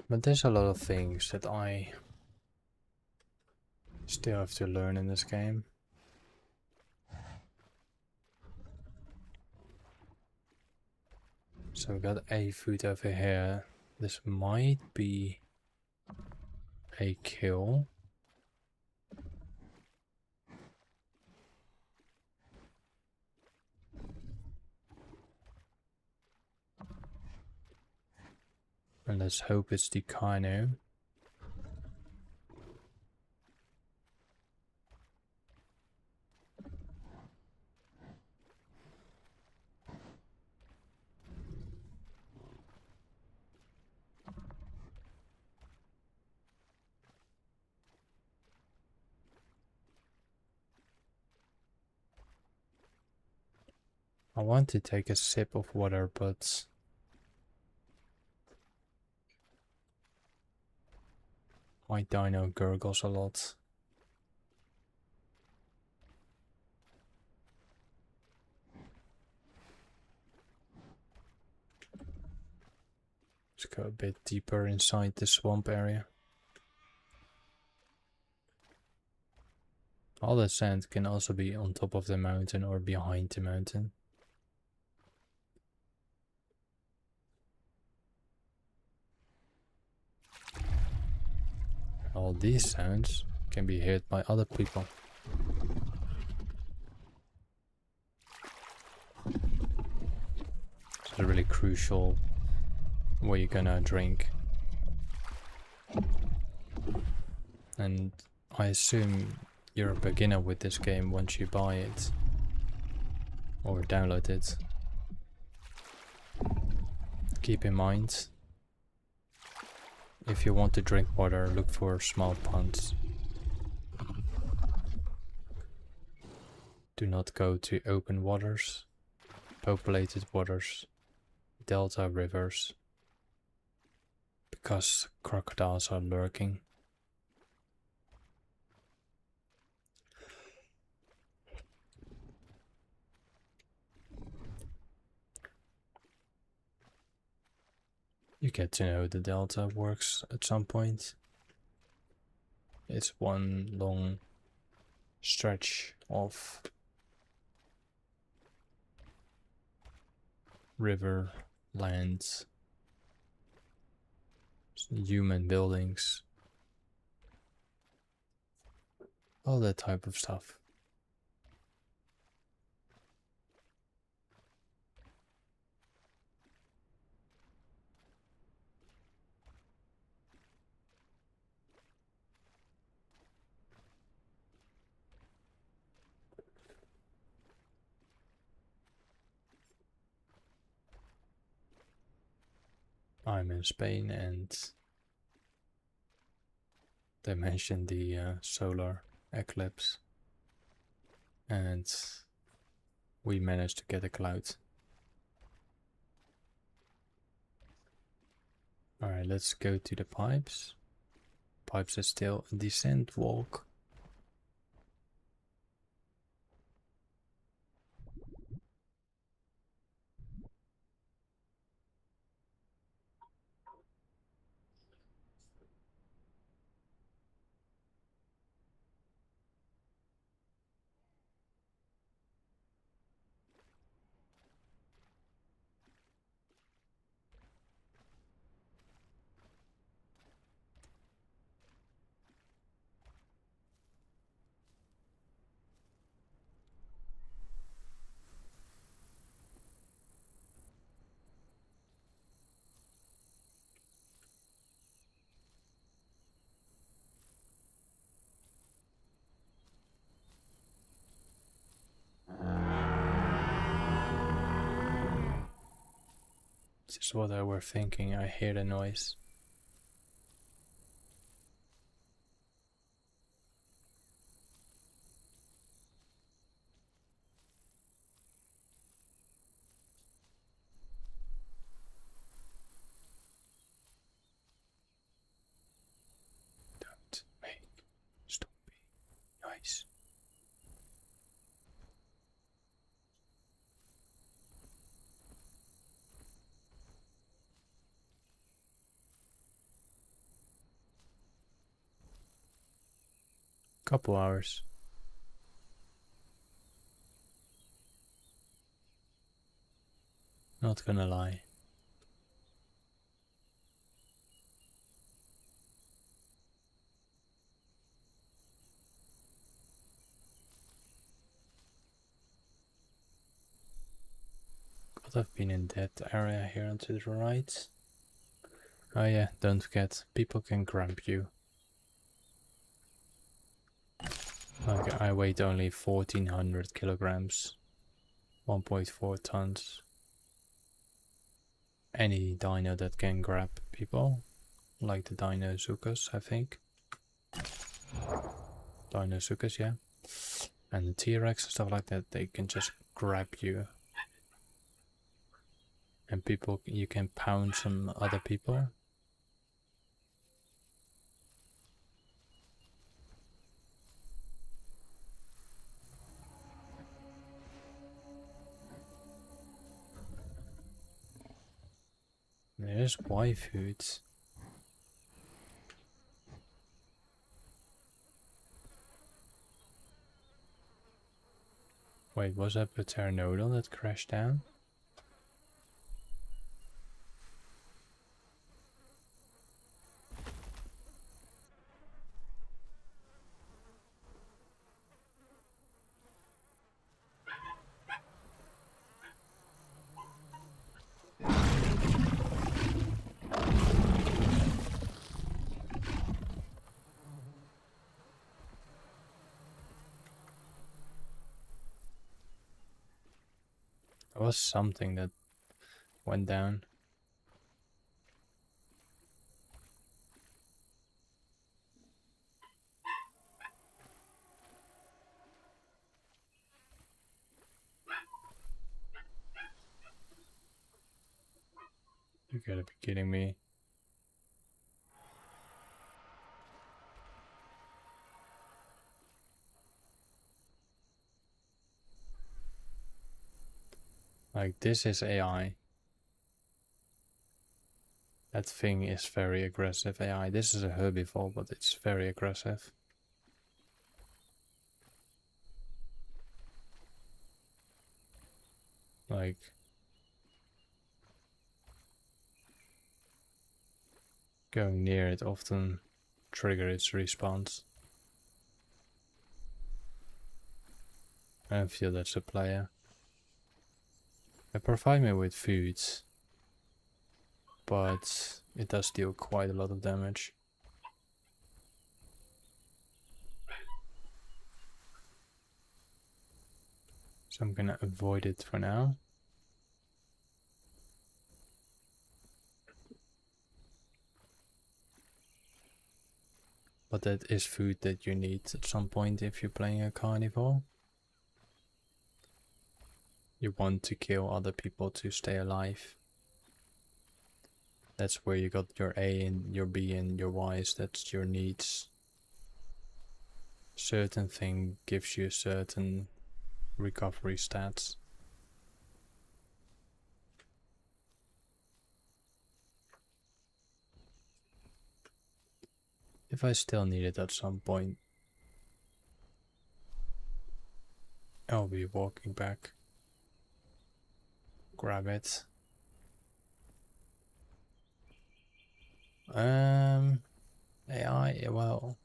But there's a lot of things that I still have to learn in this game. So we got a food over here. This might be a kill. And let's hope it's the Kino. I want to take a sip of water, but my dino gurgles a lot. Let's go a bit deeper inside the swamp area. All that sand can also be on top of the mountain or behind the mountain. All these sounds can be heard by other people. It's really crucial what you're gonna drink. And I assume you're a beginner with this game once you buy it or download it. Keep in mind, if you want to drink water, look for small ponds. Do not go to open waters, populated waters, delta rivers, because crocodiles are lurking. You get to know the delta works at some point. It's one long stretch of river, lands, human buildings, all that type of stuff. I'm in Spain and they mentioned the solar eclipse and we managed to get a cloud. Alright, let's go to the pipes. Pipes is still a descent walk. This is what I were thinking. I hear the noise. Couple hours. Not gonna lie. Could have been in that area here and to the right. Oh yeah, don't forget, people can grab you. Like, I weighed only 1400 kilograms. 1.4 tons. Any dino that can grab people. Like the dinosaurs, I think. Dinosaurs, yeah. And the T-Rex and stuff like that, they can just grab you. And people, you can pound some other people. There's waifus. Wait, was that a pteranodon that crashed down? There was something that went down. You gotta be kidding me. Like, this is AI. That thing is very aggressive AI. This is a herbivore, but it's very aggressive. Like, going near it often triggers its response. I don't feel that's a player. They provide me with food, but it does deal quite a lot of damage. So I'm gonna avoid it for now. But that is food that you need at some point if you're playing a carnivore. You want to kill other people to stay alive. That's where you got your A and your B and your Y's, that's your needs. Certain thing gives you certain recovery stats. If I still need it at some point, I'll be walking back. Grab it. AI, well,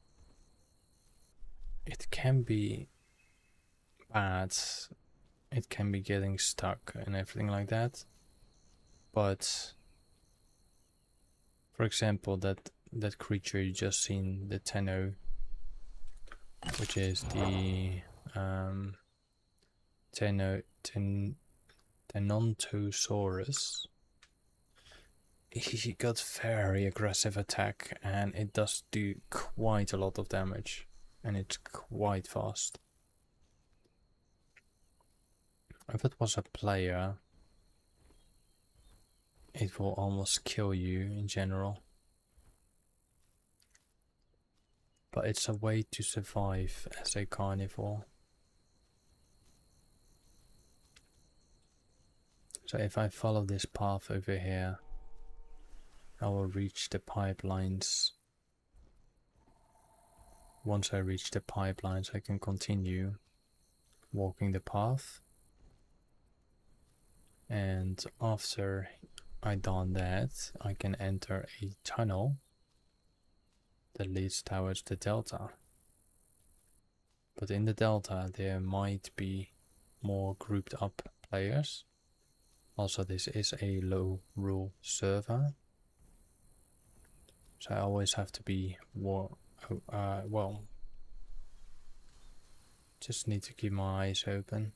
it can be bad. It can be getting stuck and everything like that. But for example, that creature you just seen, the Tenno, which is the Tenontosaurus. He got very aggressive attack and it does do quite a lot of damage and it's quite fast. If it was a player, it will almost kill you in general. But it's a way to survive as a carnivore. So if I follow this path over here, I will reach the pipelines once I reach the pipelines, I can continue walking the path. And after I done that, I can enter a tunnel that leads towards the delta. But in the delta there might be more grouped up players. Also, this is a low rule server, so I always have to be well, just need to keep my eyes open.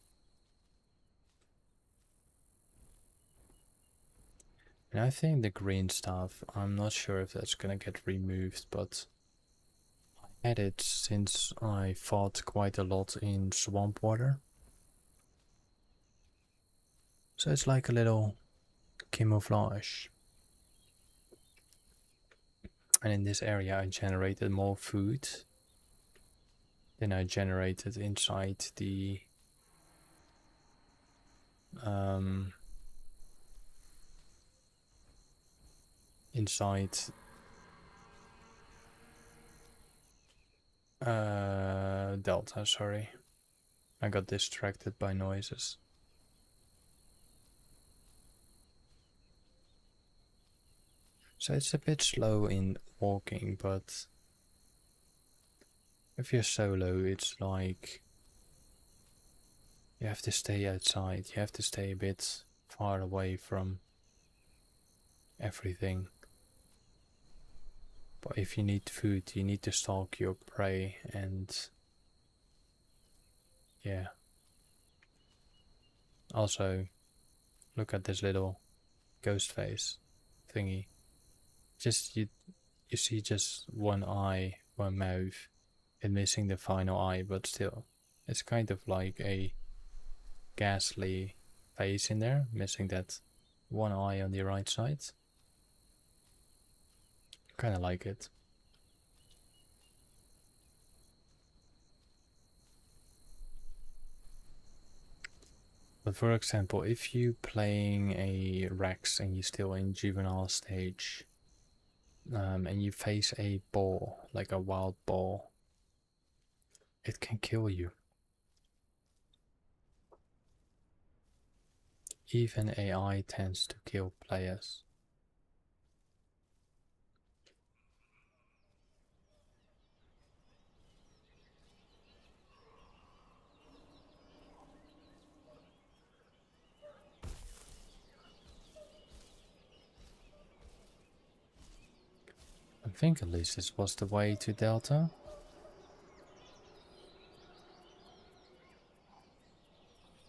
And I think the green stuff, I'm not sure if that's gonna get removed, but I had it since I fought quite a lot in swamp water. So it's like a little camouflage. And in this area I generated more food than I generated inside the delta, sorry. I got distracted by noises. So it's a bit slow in walking, but if you're solo, it's like you have to stay outside, you have to stay a bit far away from everything. But if you need food, you need to stalk your prey, and yeah. Also, look at this little ghost face thingy. Just you see just one eye, one mouth, and missing the final eye, but still, it's kind of like a ghastly face in there, missing that one eye on the right side. Kind of like it. But for example, if you playing a Rex and you're still in juvenile stage, and you face a boar, like a wild boar, it can kill you. Even AI tends to kill players. I think at least this was the way to Delta.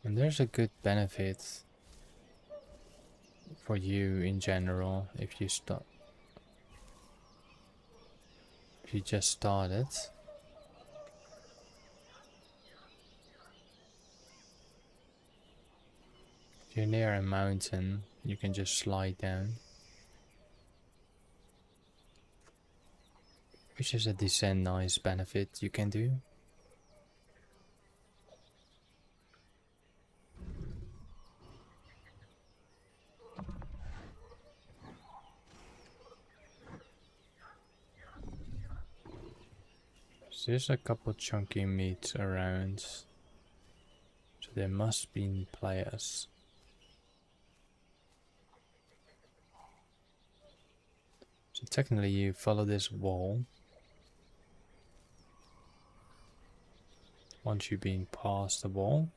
And there's a good benefit for you in general if you start. If you just started. If you're near a mountain, you can just slide down. Which is a decent nice benefit you can do. So there's a couple chunky meats around. So there must be players. So technically you follow this wall. Once you've been past the wall,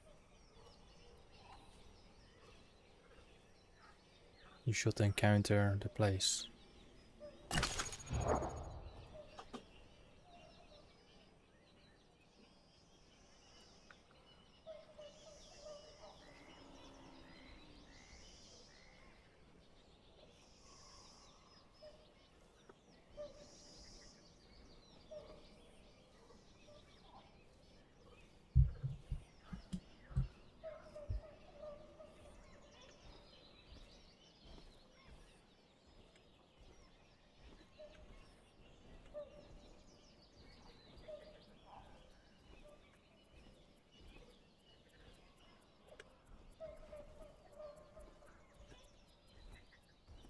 you should encounter the place.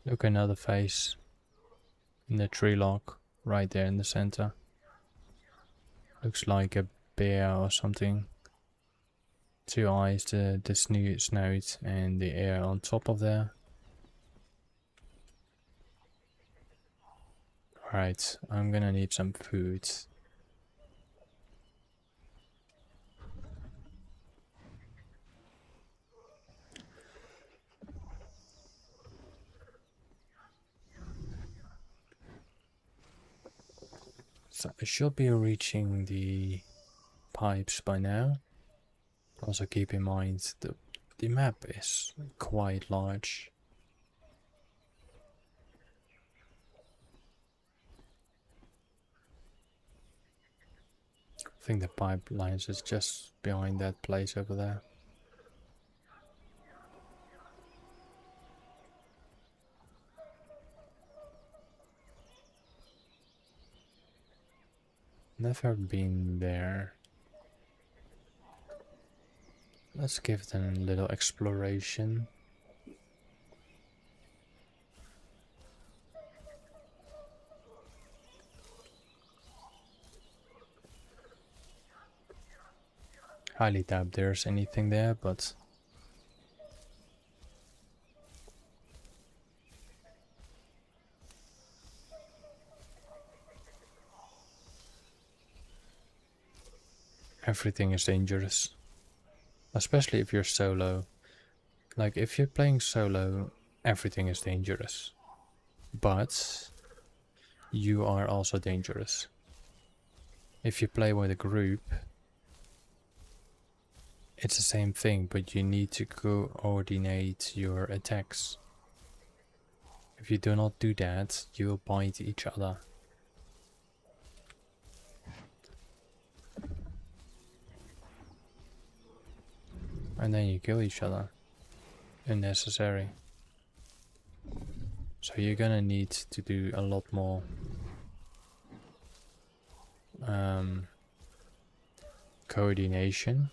Look, another face in the tree log right there in the center. Looks like a bear or something. Two eyes, the snout and the air on top of there. Alright, I'm gonna need some food. So I should be reaching the pipes by now. Also keep in mind the map is quite large. I think the pipelines is just behind that place over there. Never been there. Let's give it a little exploration. Highly doubt there's anything there, but everything is dangerous. Especially if you're solo. Like, if you're playing solo, everything is dangerous. But you are also dangerous. If you play with a group, it's the same thing, but you need to coordinate your attacks. If you do not do that, you will bite each other. And then you kill each other. Unnecessary. So you're gonna need to do a lot more coordination.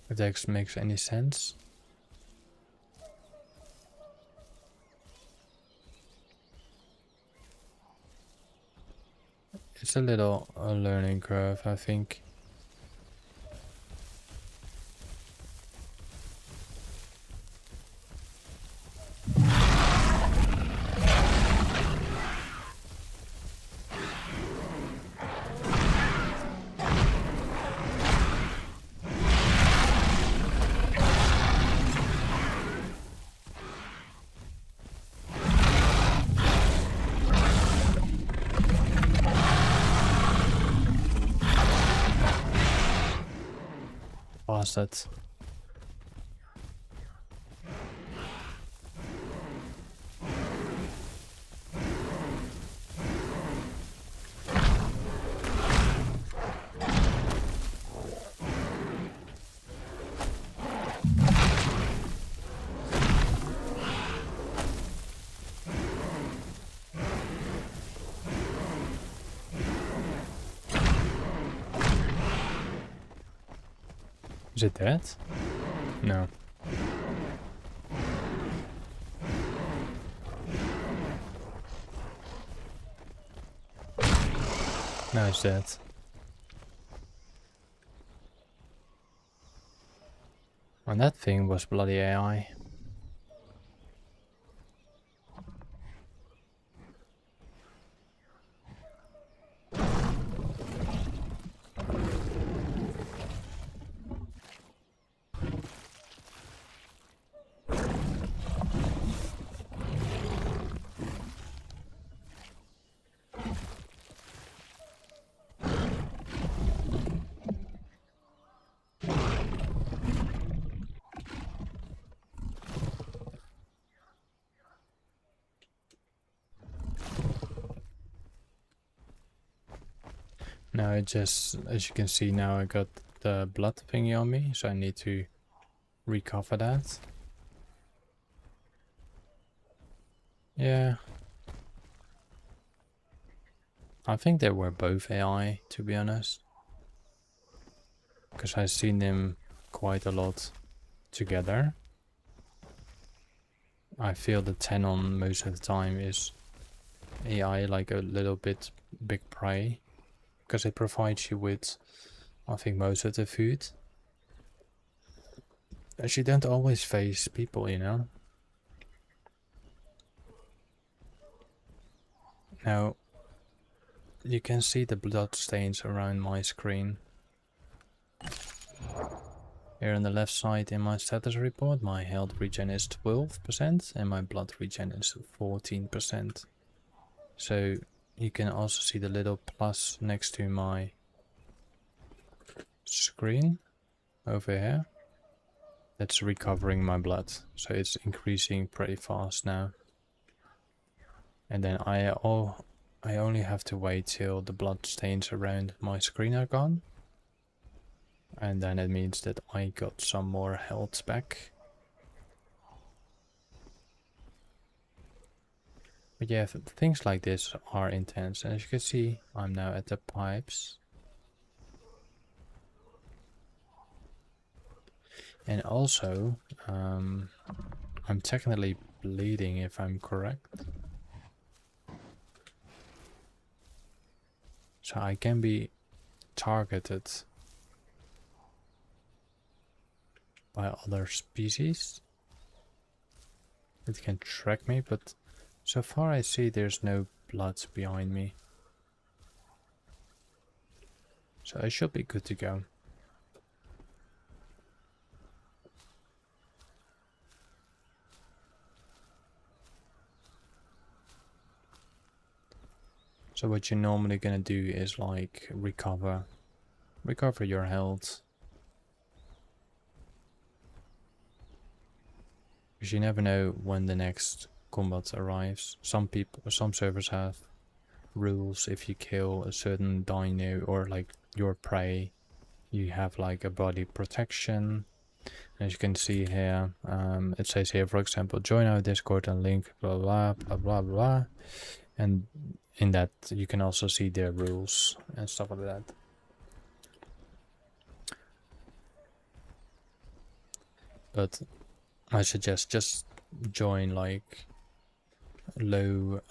If that makes any sense. It's a little learning curve, I think. Bastard. Is it dead? No. No, it's dead. And that thing was bloody AI. Now it just, as you can see now, I got the blood thingy on me, so I need to recover that. Yeah. I think they were both AI, to be honest. Because I've seen them quite a lot together. I feel the 10 on most of the time is AI like a little bit big prey, because it provides you with, I think, most of the food. As you don't always face people, you know. Now, you can see the blood stains around my screen. Here on the left side in my status report, my health regen is 12% and my blood regen is 14%. So you can also see the little plus next to my screen over here. That's recovering my blood. So it's increasing pretty fast now. And then I only have to wait till the blood stains around my screen are gone. And then it means that I got some more health back. But yeah, things like this are intense. And as you can see, I'm now at the pipes. And also, I'm technically bleeding if I'm correct. So I can be targeted by other species. It can track me, but so far I see there's no blood behind me. So I should be good to go. So what you're normally gonna do is like recover your health. Because you never know when the next combat arrives. Some servers have rules. If you kill a certain dino or like your prey, you have like a body protection. As you can see here, it says here, for example, join our Discord and link blah blah blah blah blah. And in that you can also see their rules and stuff like that. But I suggest just join like low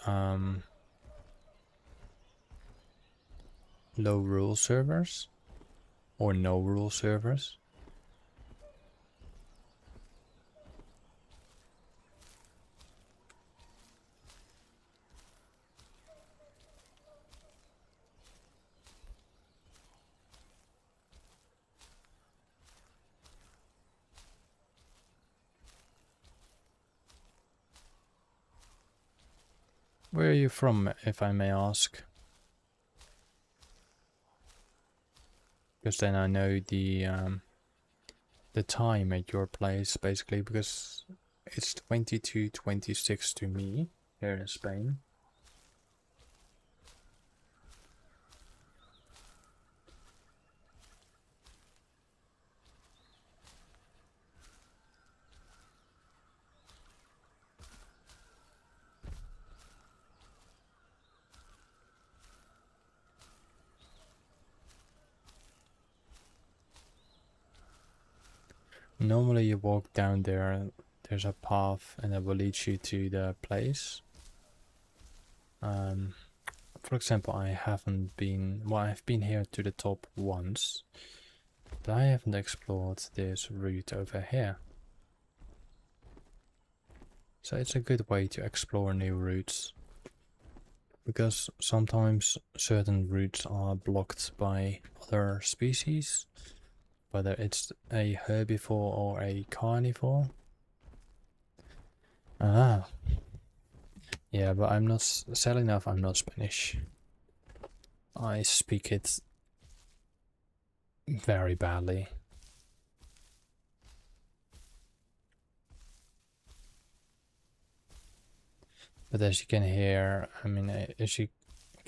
rule servers or no rule servers. Where are you from, if I may ask? Because then I know the time at your place, basically, because it's 22:26 to me here in Spain. Normally you walk down there, there's a path and that will lead you to the place. For example, I haven't been, well, I've been here to the top once, but I haven't explored this route over here. So it's a good way to explore new routes, because sometimes certain routes are blocked by other species, whether it's a herbivore or a carnivore. Ah, yeah, but I'm not, sadly enough, I'm not Spanish. I speak it very badly. But as you can hear, I mean, as you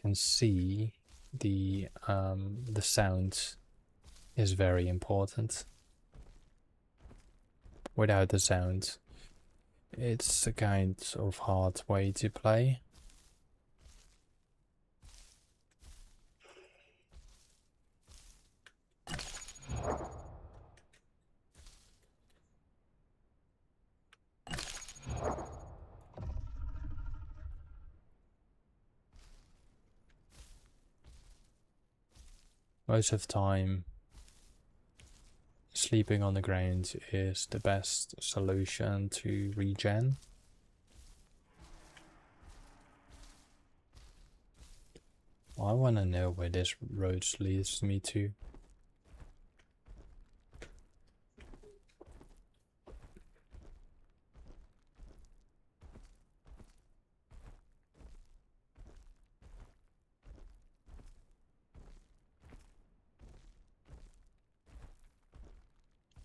can see, the sound is very important. Without the sound, it's a kind of hard way to play. Most of the time, sleeping on the ground is the best solution to regen. I want to know where this road leads me to.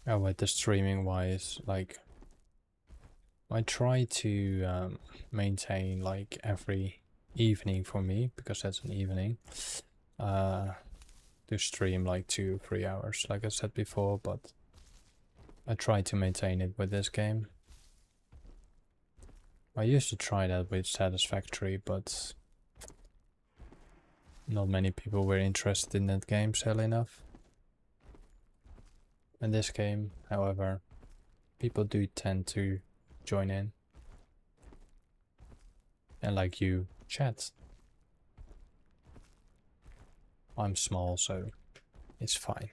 Oh, with the streaming wise, like I try to maintain like every evening for me, because that's an evening, to stream like 2-3 hours, like I said before, but I try to maintain it with this game. I used to try that with Satisfactory, but not many people were interested in that game, sadly enough. In this game, however, people do tend to join in and like you chat. I'm small, so it's fine.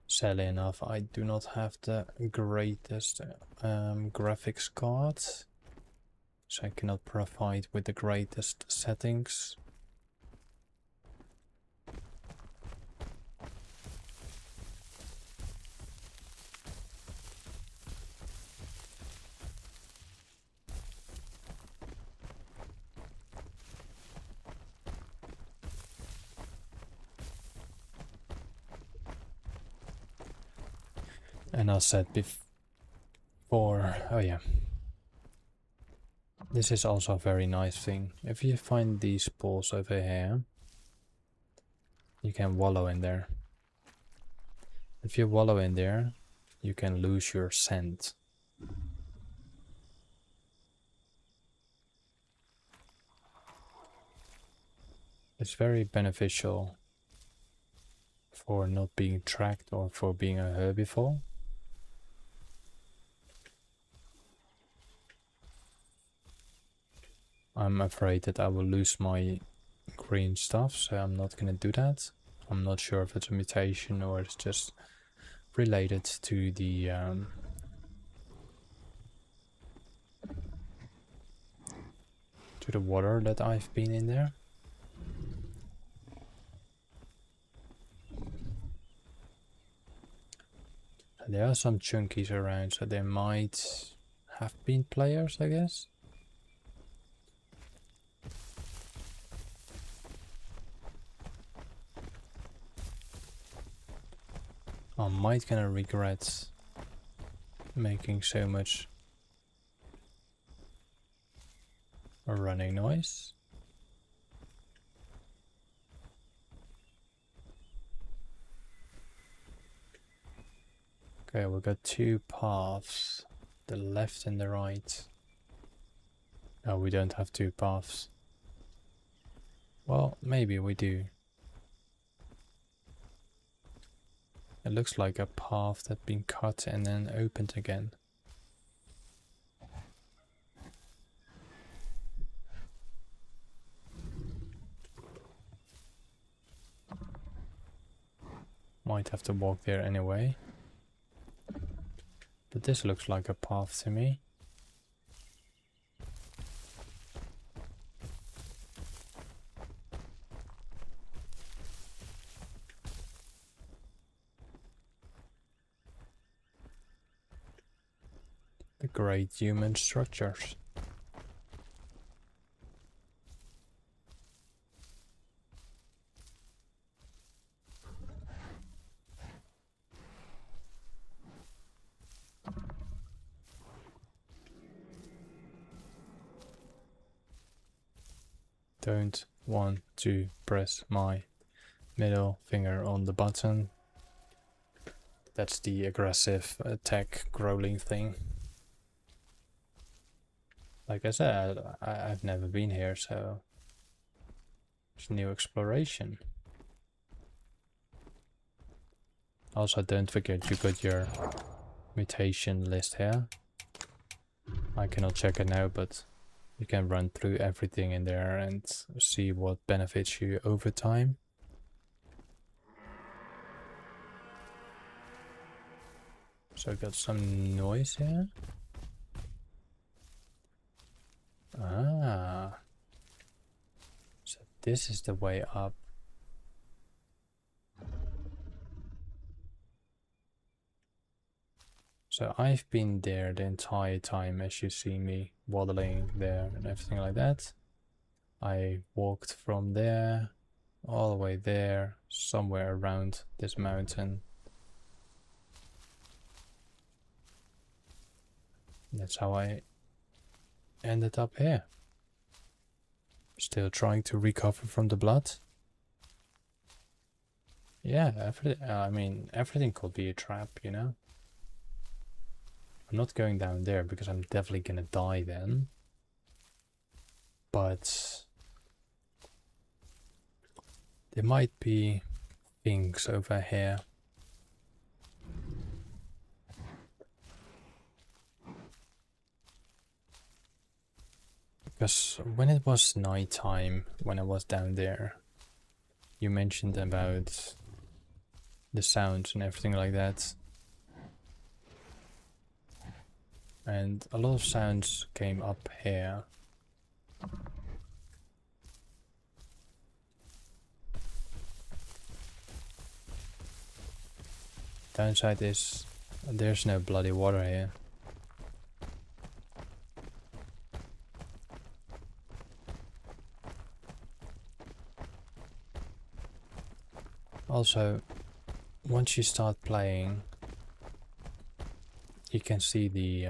Sadly enough, I do not have the greatest graphics card, so I cannot provide with the greatest settings. And I said before, oh yeah, this is also a very nice thing. If you find these pools over here, you can wallow in there. If you wallow in there, you can lose your scent. It's very beneficial for not being tracked or for being a herbivore. I'm afraid that I will lose my green stuff, so I'm not gonna do that. I'm not sure if it's a mutation or it's just related to the water that I've been in there. There are some chunkies around, so there might have been players, I guess. I might gonna regret making so much a running noise. Okay, we've got two paths, the left and the right. No, we don't have two paths. Well, maybe we do. It looks like a path that's been cut and then opened again. Might have to walk there anyway. But this looks like a path to me. The great human structures. Don't want to press my middle finger on the button. That's the aggressive attack growling thing. Like I said, I've never been here, so it's new exploration. Also, don't forget you got your mutation list here. I cannot check it now, but you can run through everything in there and see what benefits you over time. So I got some noise here. Ah, so this is the way up. So I've been there the entire time, as you see me waddling there and everything like that. I walked from there all the way there, somewhere around this mountain. That's how I ended up here. Still trying to recover from the blood. Yeah, I mean, everything could be a trap, you know? I'm not going down there because I'm definitely gonna die then. But there might be things over here. Because when it was nighttime, when I was down there, you mentioned about the sounds and everything like that. And a lot of sounds came up here. Downside is there's no bloody water here. Also, once you start playing, you can see the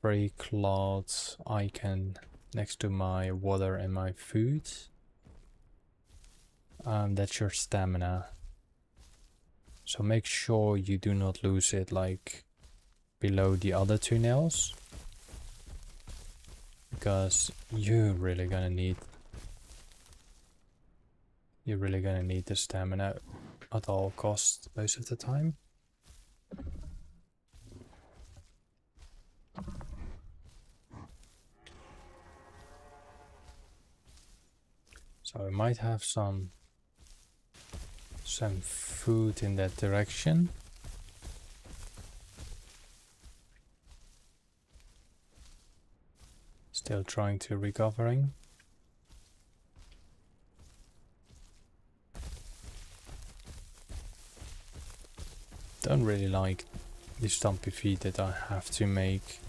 very clawed icon next to my water and my food. That's your stamina. So make sure you do not lose it like below the other 2 nails. Because you're really gonna need the stamina at all costs most of the time. So I might have some food in that direction. Still trying to recovering. Don't really like the stumpy feet that I have to make.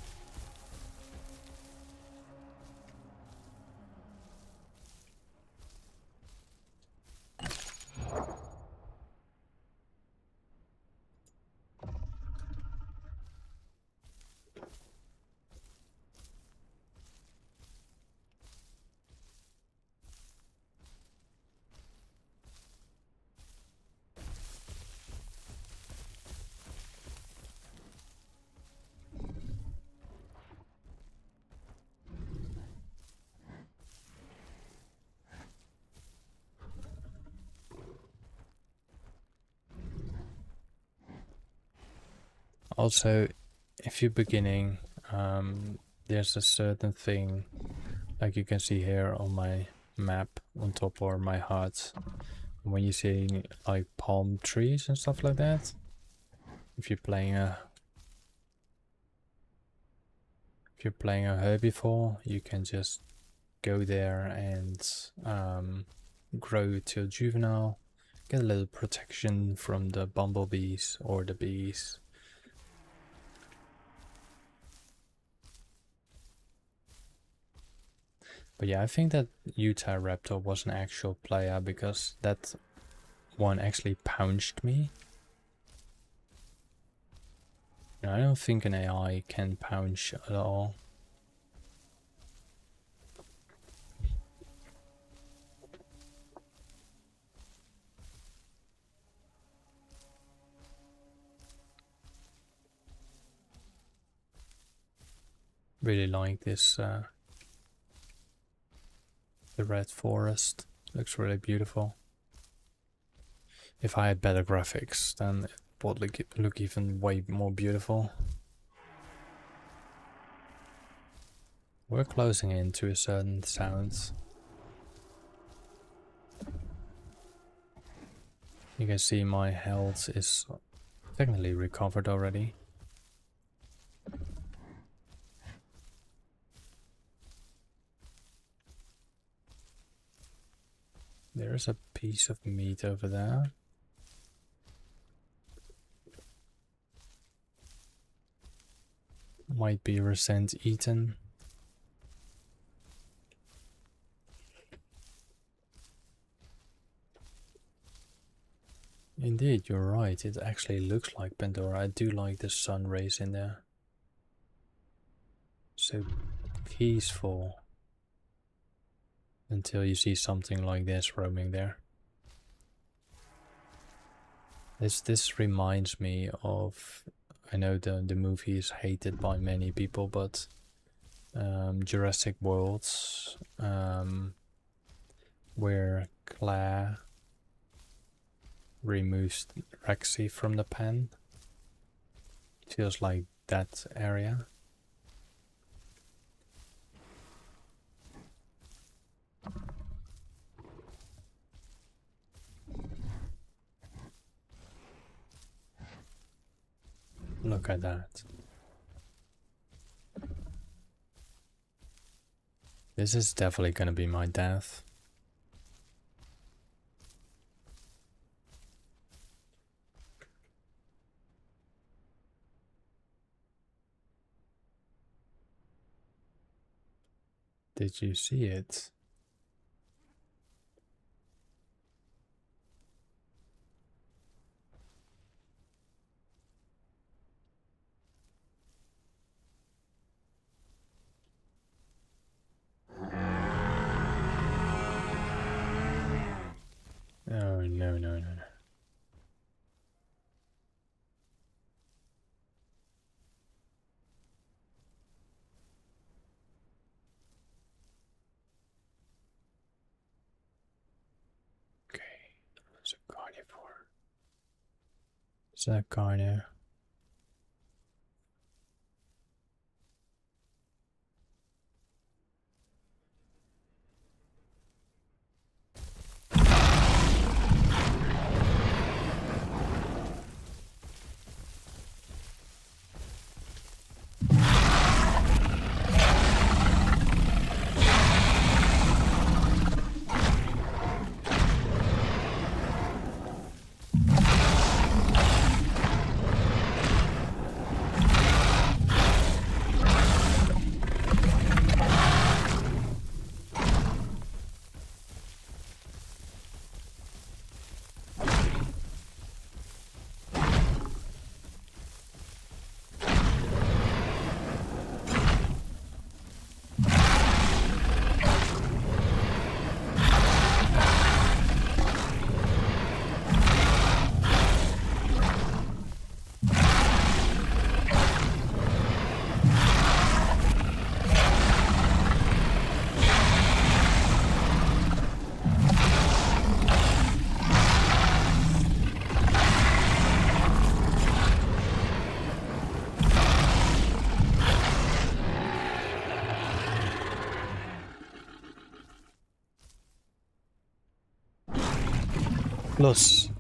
Also, if you're beginning, there's a certain thing, like you can see here on my map on top or my hut, when you see like palm trees and stuff like that. If you're playing a herbivore, you can just go there and grow till juvenile, get a little protection from the bumblebees or the bees. But yeah, I think that Utah Raptor was an actual player because that one actually pounced me. I don't think an AI can pounce at all. Really like this, the red forest. Looks really beautiful. If I had better graphics, then it would look even way more beautiful. We're closing in to a certain sound. You can see my health is technically recovered already. There's a piece of meat over there. Might be recent eaten. Indeed, you're right. It actually looks like Pandora. I do like the sun rays in there. So peaceful. Until you see something like this roaming there. This reminds me of, I know the movie is hated by many people, but Jurassic Worlds, where Claire removes Rexy from the pen. Feels like that area. Look at that. This is definitely gonna be my death. Did you see it? Oh, no, no, no, no. Okay, it's a carnivore. Is that carnivore?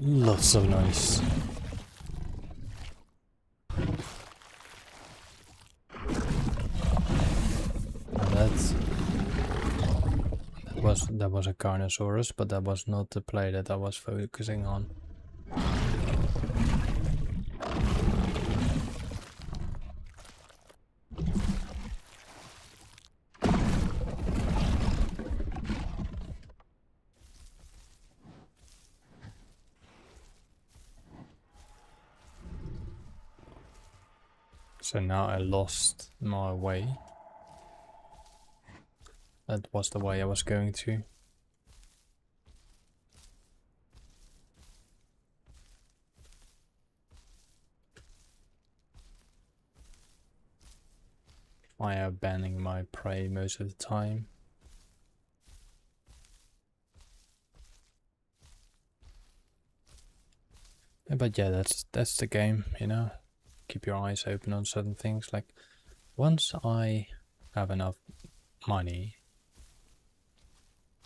Lots of noise. That was a Carnosaurus, but that was not the play that I was focusing on. So now I lost my way. That was the way I was going to. I am banning my prey most of the time. But yeah, that's the game, you know. Keep your eyes open on certain things. Like once I have enough money,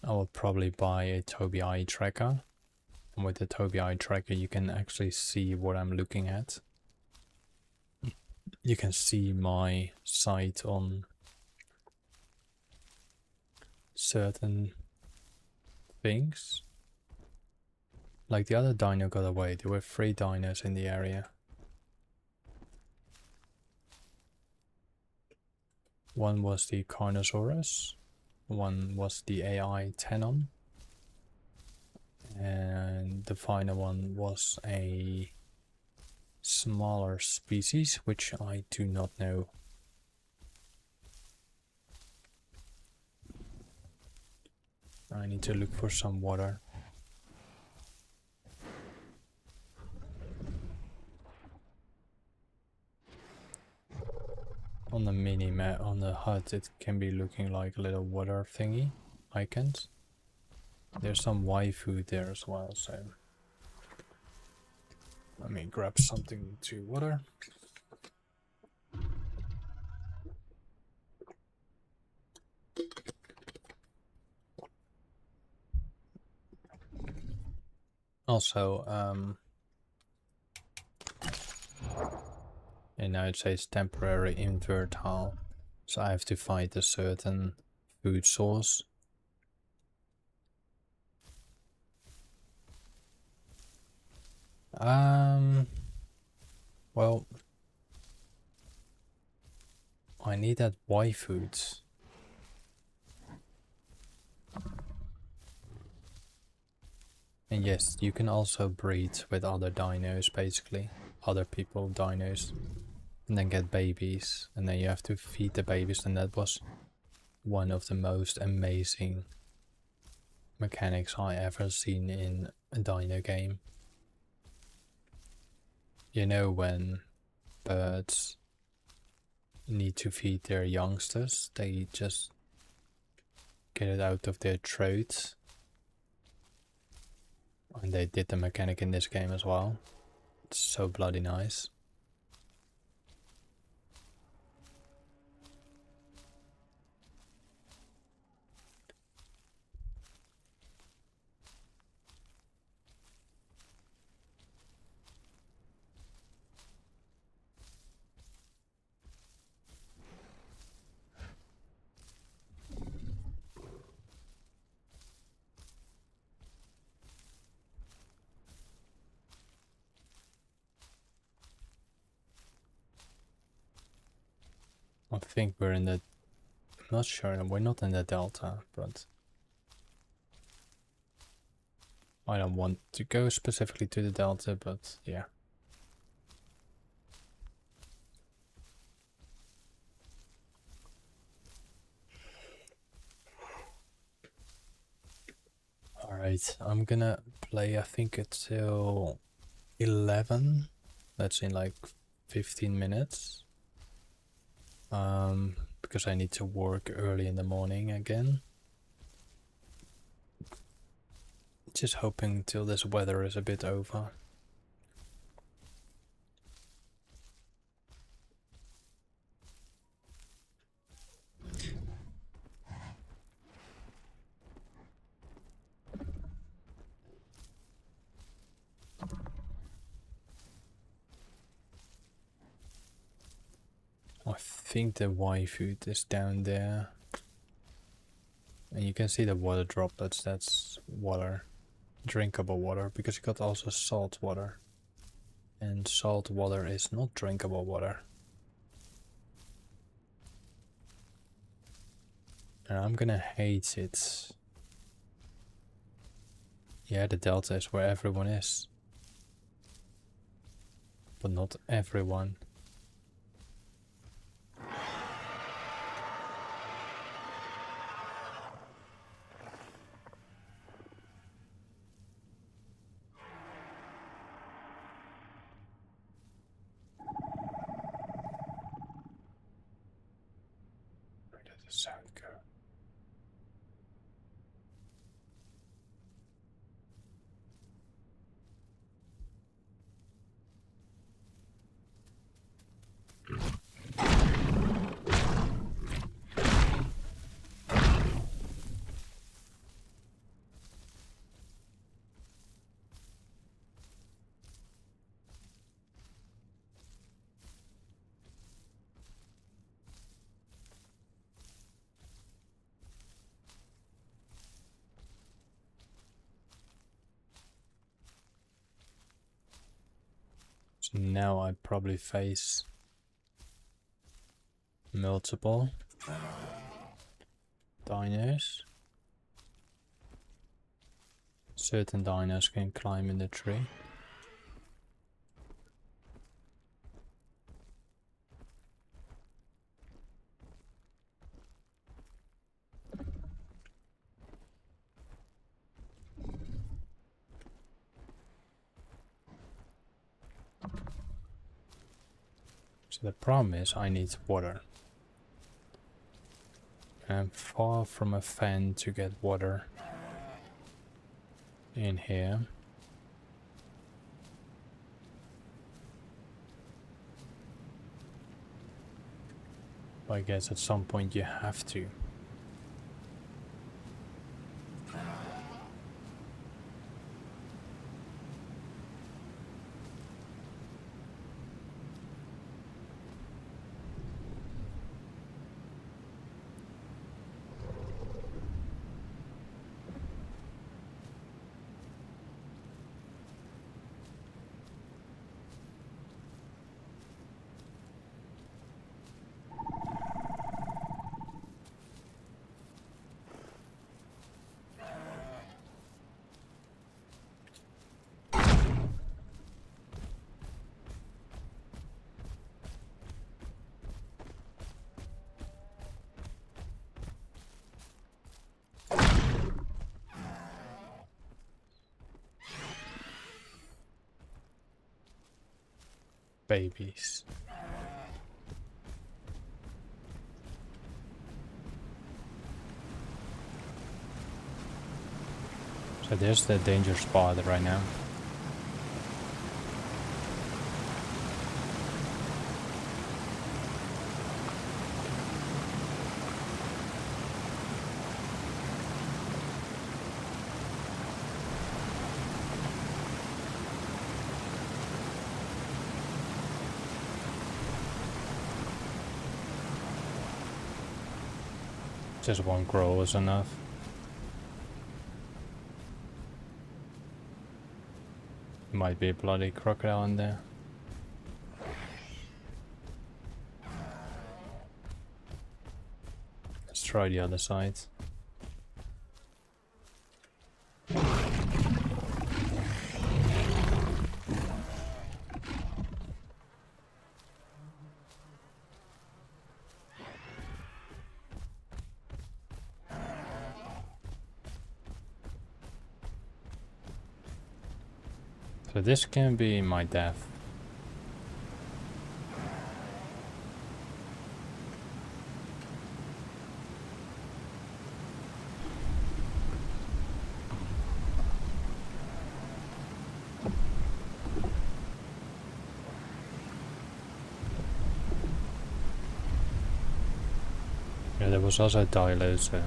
I will probably buy a TheIsle tracker. And with the TheIsle tracker, you can actually see what I'm looking at. You can see my sight on certain things. Like the other dino got away. There were 3 dinos in the area. One was the Carnosaurus, one was the AI Tenon, and the final one was a smaller species, which I do not know. I need to look for some water. On the mini map, on the HUD, it can be looking like a little water thingy icons. There's some waifu there as well, so let me grab something to water. Also, and now it says temporary infertile, so I have to find a certain food source. Well, I need that Y food. And yes, you can also breed with other dinos, basically. Other people dinos. And then get babies. And then you have to feed the babies, and that was one of the most amazing mechanics I ever seen in a dino game. You know, when birds need to feed their youngsters, they just get it out of their throats. And they did the mechanic in this game as well. It's so bloody nice. I think we're in the... I'm not sure, we're not in the delta, but... I don't want to go specifically to the delta, but yeah. Alright, I'm gonna play, I think, until 11. That's in like 15 minutes. Because I need to work early in the morning again. Just hoping till this weather is a bit over. I think the Y food is down there. And you can see the water droplets, that's water. Drinkable water, because you got also salt water. And salt water is not drinkable water. And I'm gonna hate it. Yeah, the delta is where everyone is. But not everyone. Where did the sound go? So now I probably face multiple dinos. Certain dinos can climb in the tree. So the problem is I need water. I'm far from a fan to get water in here. But I guess at some point you have to. Babies. So there's the danger spot right now. Just one grow is enough. Might be a bloody crocodile in there. Let's try the other side. So this can be my death. Yeah, there was also TheIsle, so...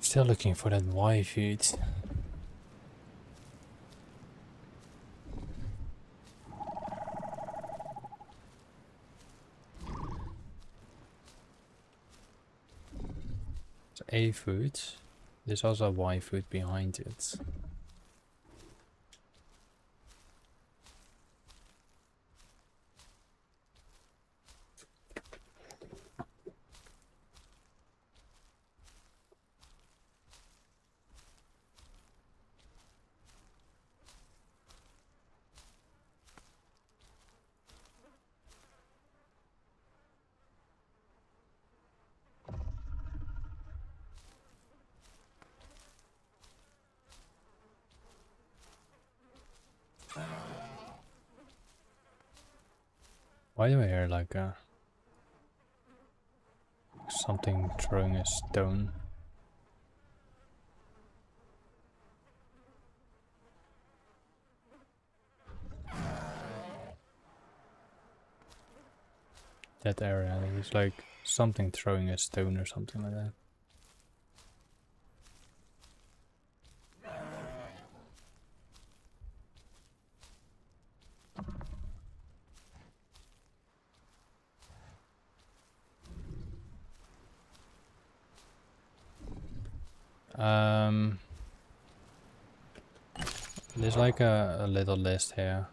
Still looking for that Y food. It's A food. There's also a Y food behind it. Why do I hear like a... Something throwing a stone. That area is like something throwing a stone or something like that. There's like a little list here.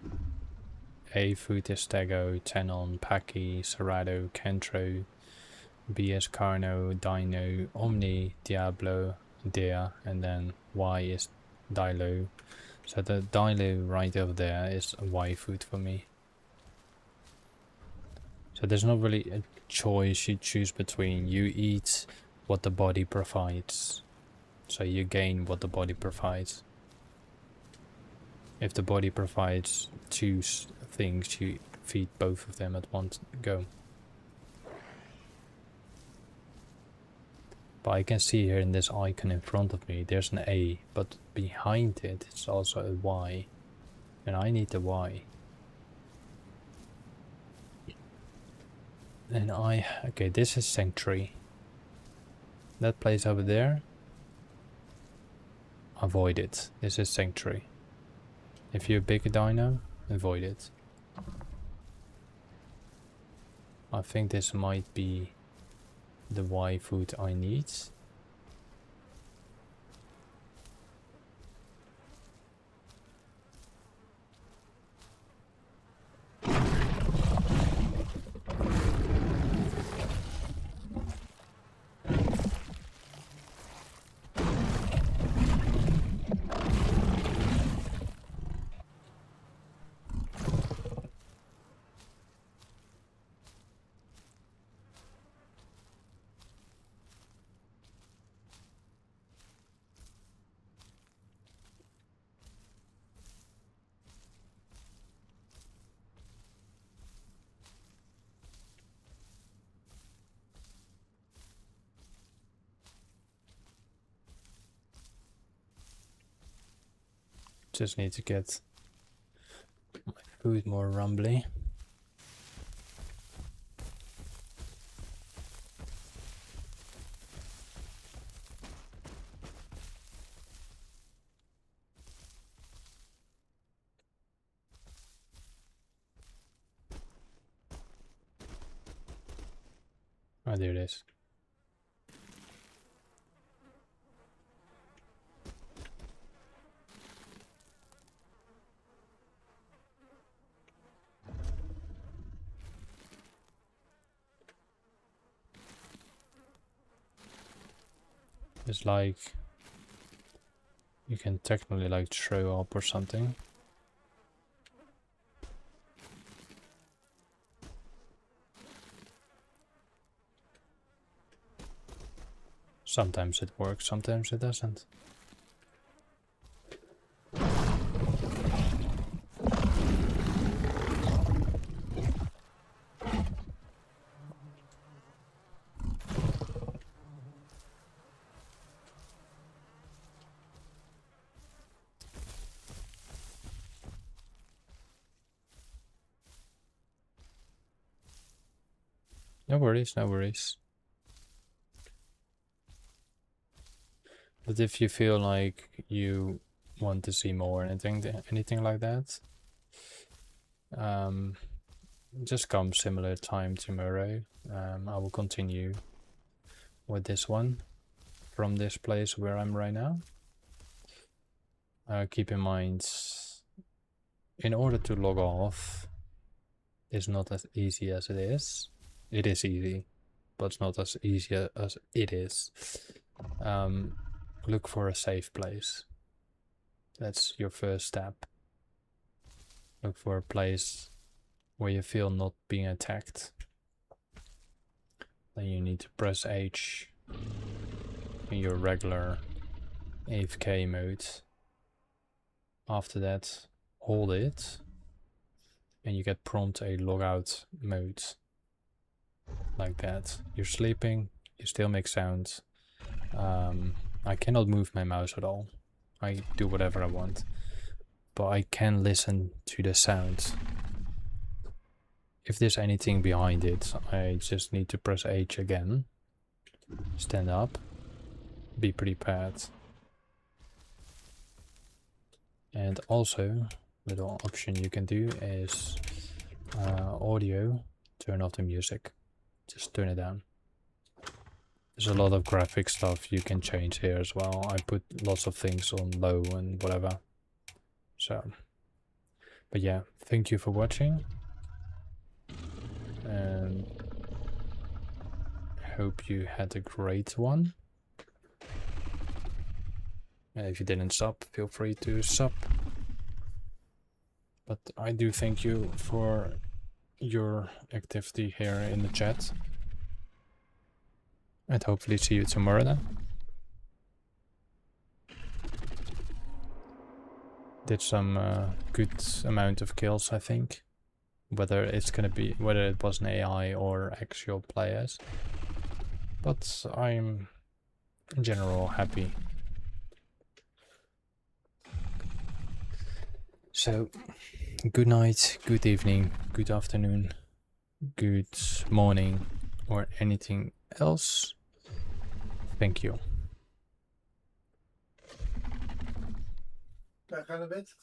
A. Futis Stego, Tenon, Paki, Serrado, Kentro, B is Carno, Dino, Omni, Diablo, Dea, and then Y is Dilo. So the Dilo right over there is a Y food for me. So there's not really a choice you choose between. You eat what the body provides. So you gain what the body provides. If the body provides two things, you feed both of them at one go. But I can see here in this icon in front of me, there's an A, but behind it, it's also a Y. And I need the Y. And okay, this is Sanctuary. That place over there, avoid it. This is Sanctuary. If you're a big dino, avoid it. I think this might be the Y food I need. Just need to get my food more rumbly. Oh, there it is. It's like you can technically like throw up or something. Sometimes it works, sometimes it doesn't. No worries, no worries. But if you feel like you want to see more, anything like that, just come similar time tomorrow. I will continue with this one from this place where I'm right now. Keep in mind, in order to log off, it's not as easy as it is. It is easy, but it's not as easy as it is. Look for a safe place. That's your first step. Look for a place where you feel not being attacked. Then you need to press H in your regular AFK mode. After that, hold it and you get prompt a logout mode. Like that. You're sleeping, You still make sounds. I cannot move my mouse at all. I do whatever I want. But I can listen to the sound. If there's anything behind it, I just need to press H again. Stand up. Be prepared. And also, little option you can do is audio, turn off the music. Just turn it down. There's a lot of graphic stuff you can change here as well. I put lots of things on low and whatever. So, but yeah, thank you for watching. And hope you had a great one. And if you didn't sub, feel free to sub. But I do thank you for your activity here in the chat. And hopefully see you tomorrow then. Did some good amount of kills, I think. Whether it was an AI or actual players. But I'm in general happy. So, good night, good evening, good afternoon, good morning, or anything else. Thank you. Wij gaan naar bed.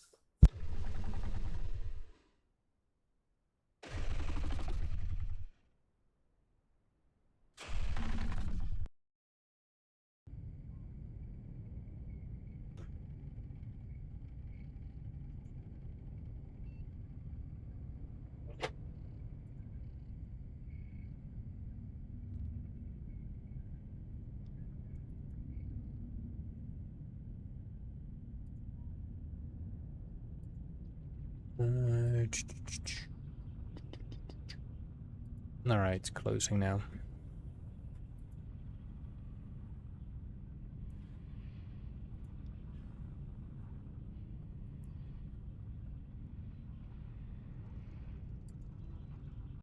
Alright, closing now.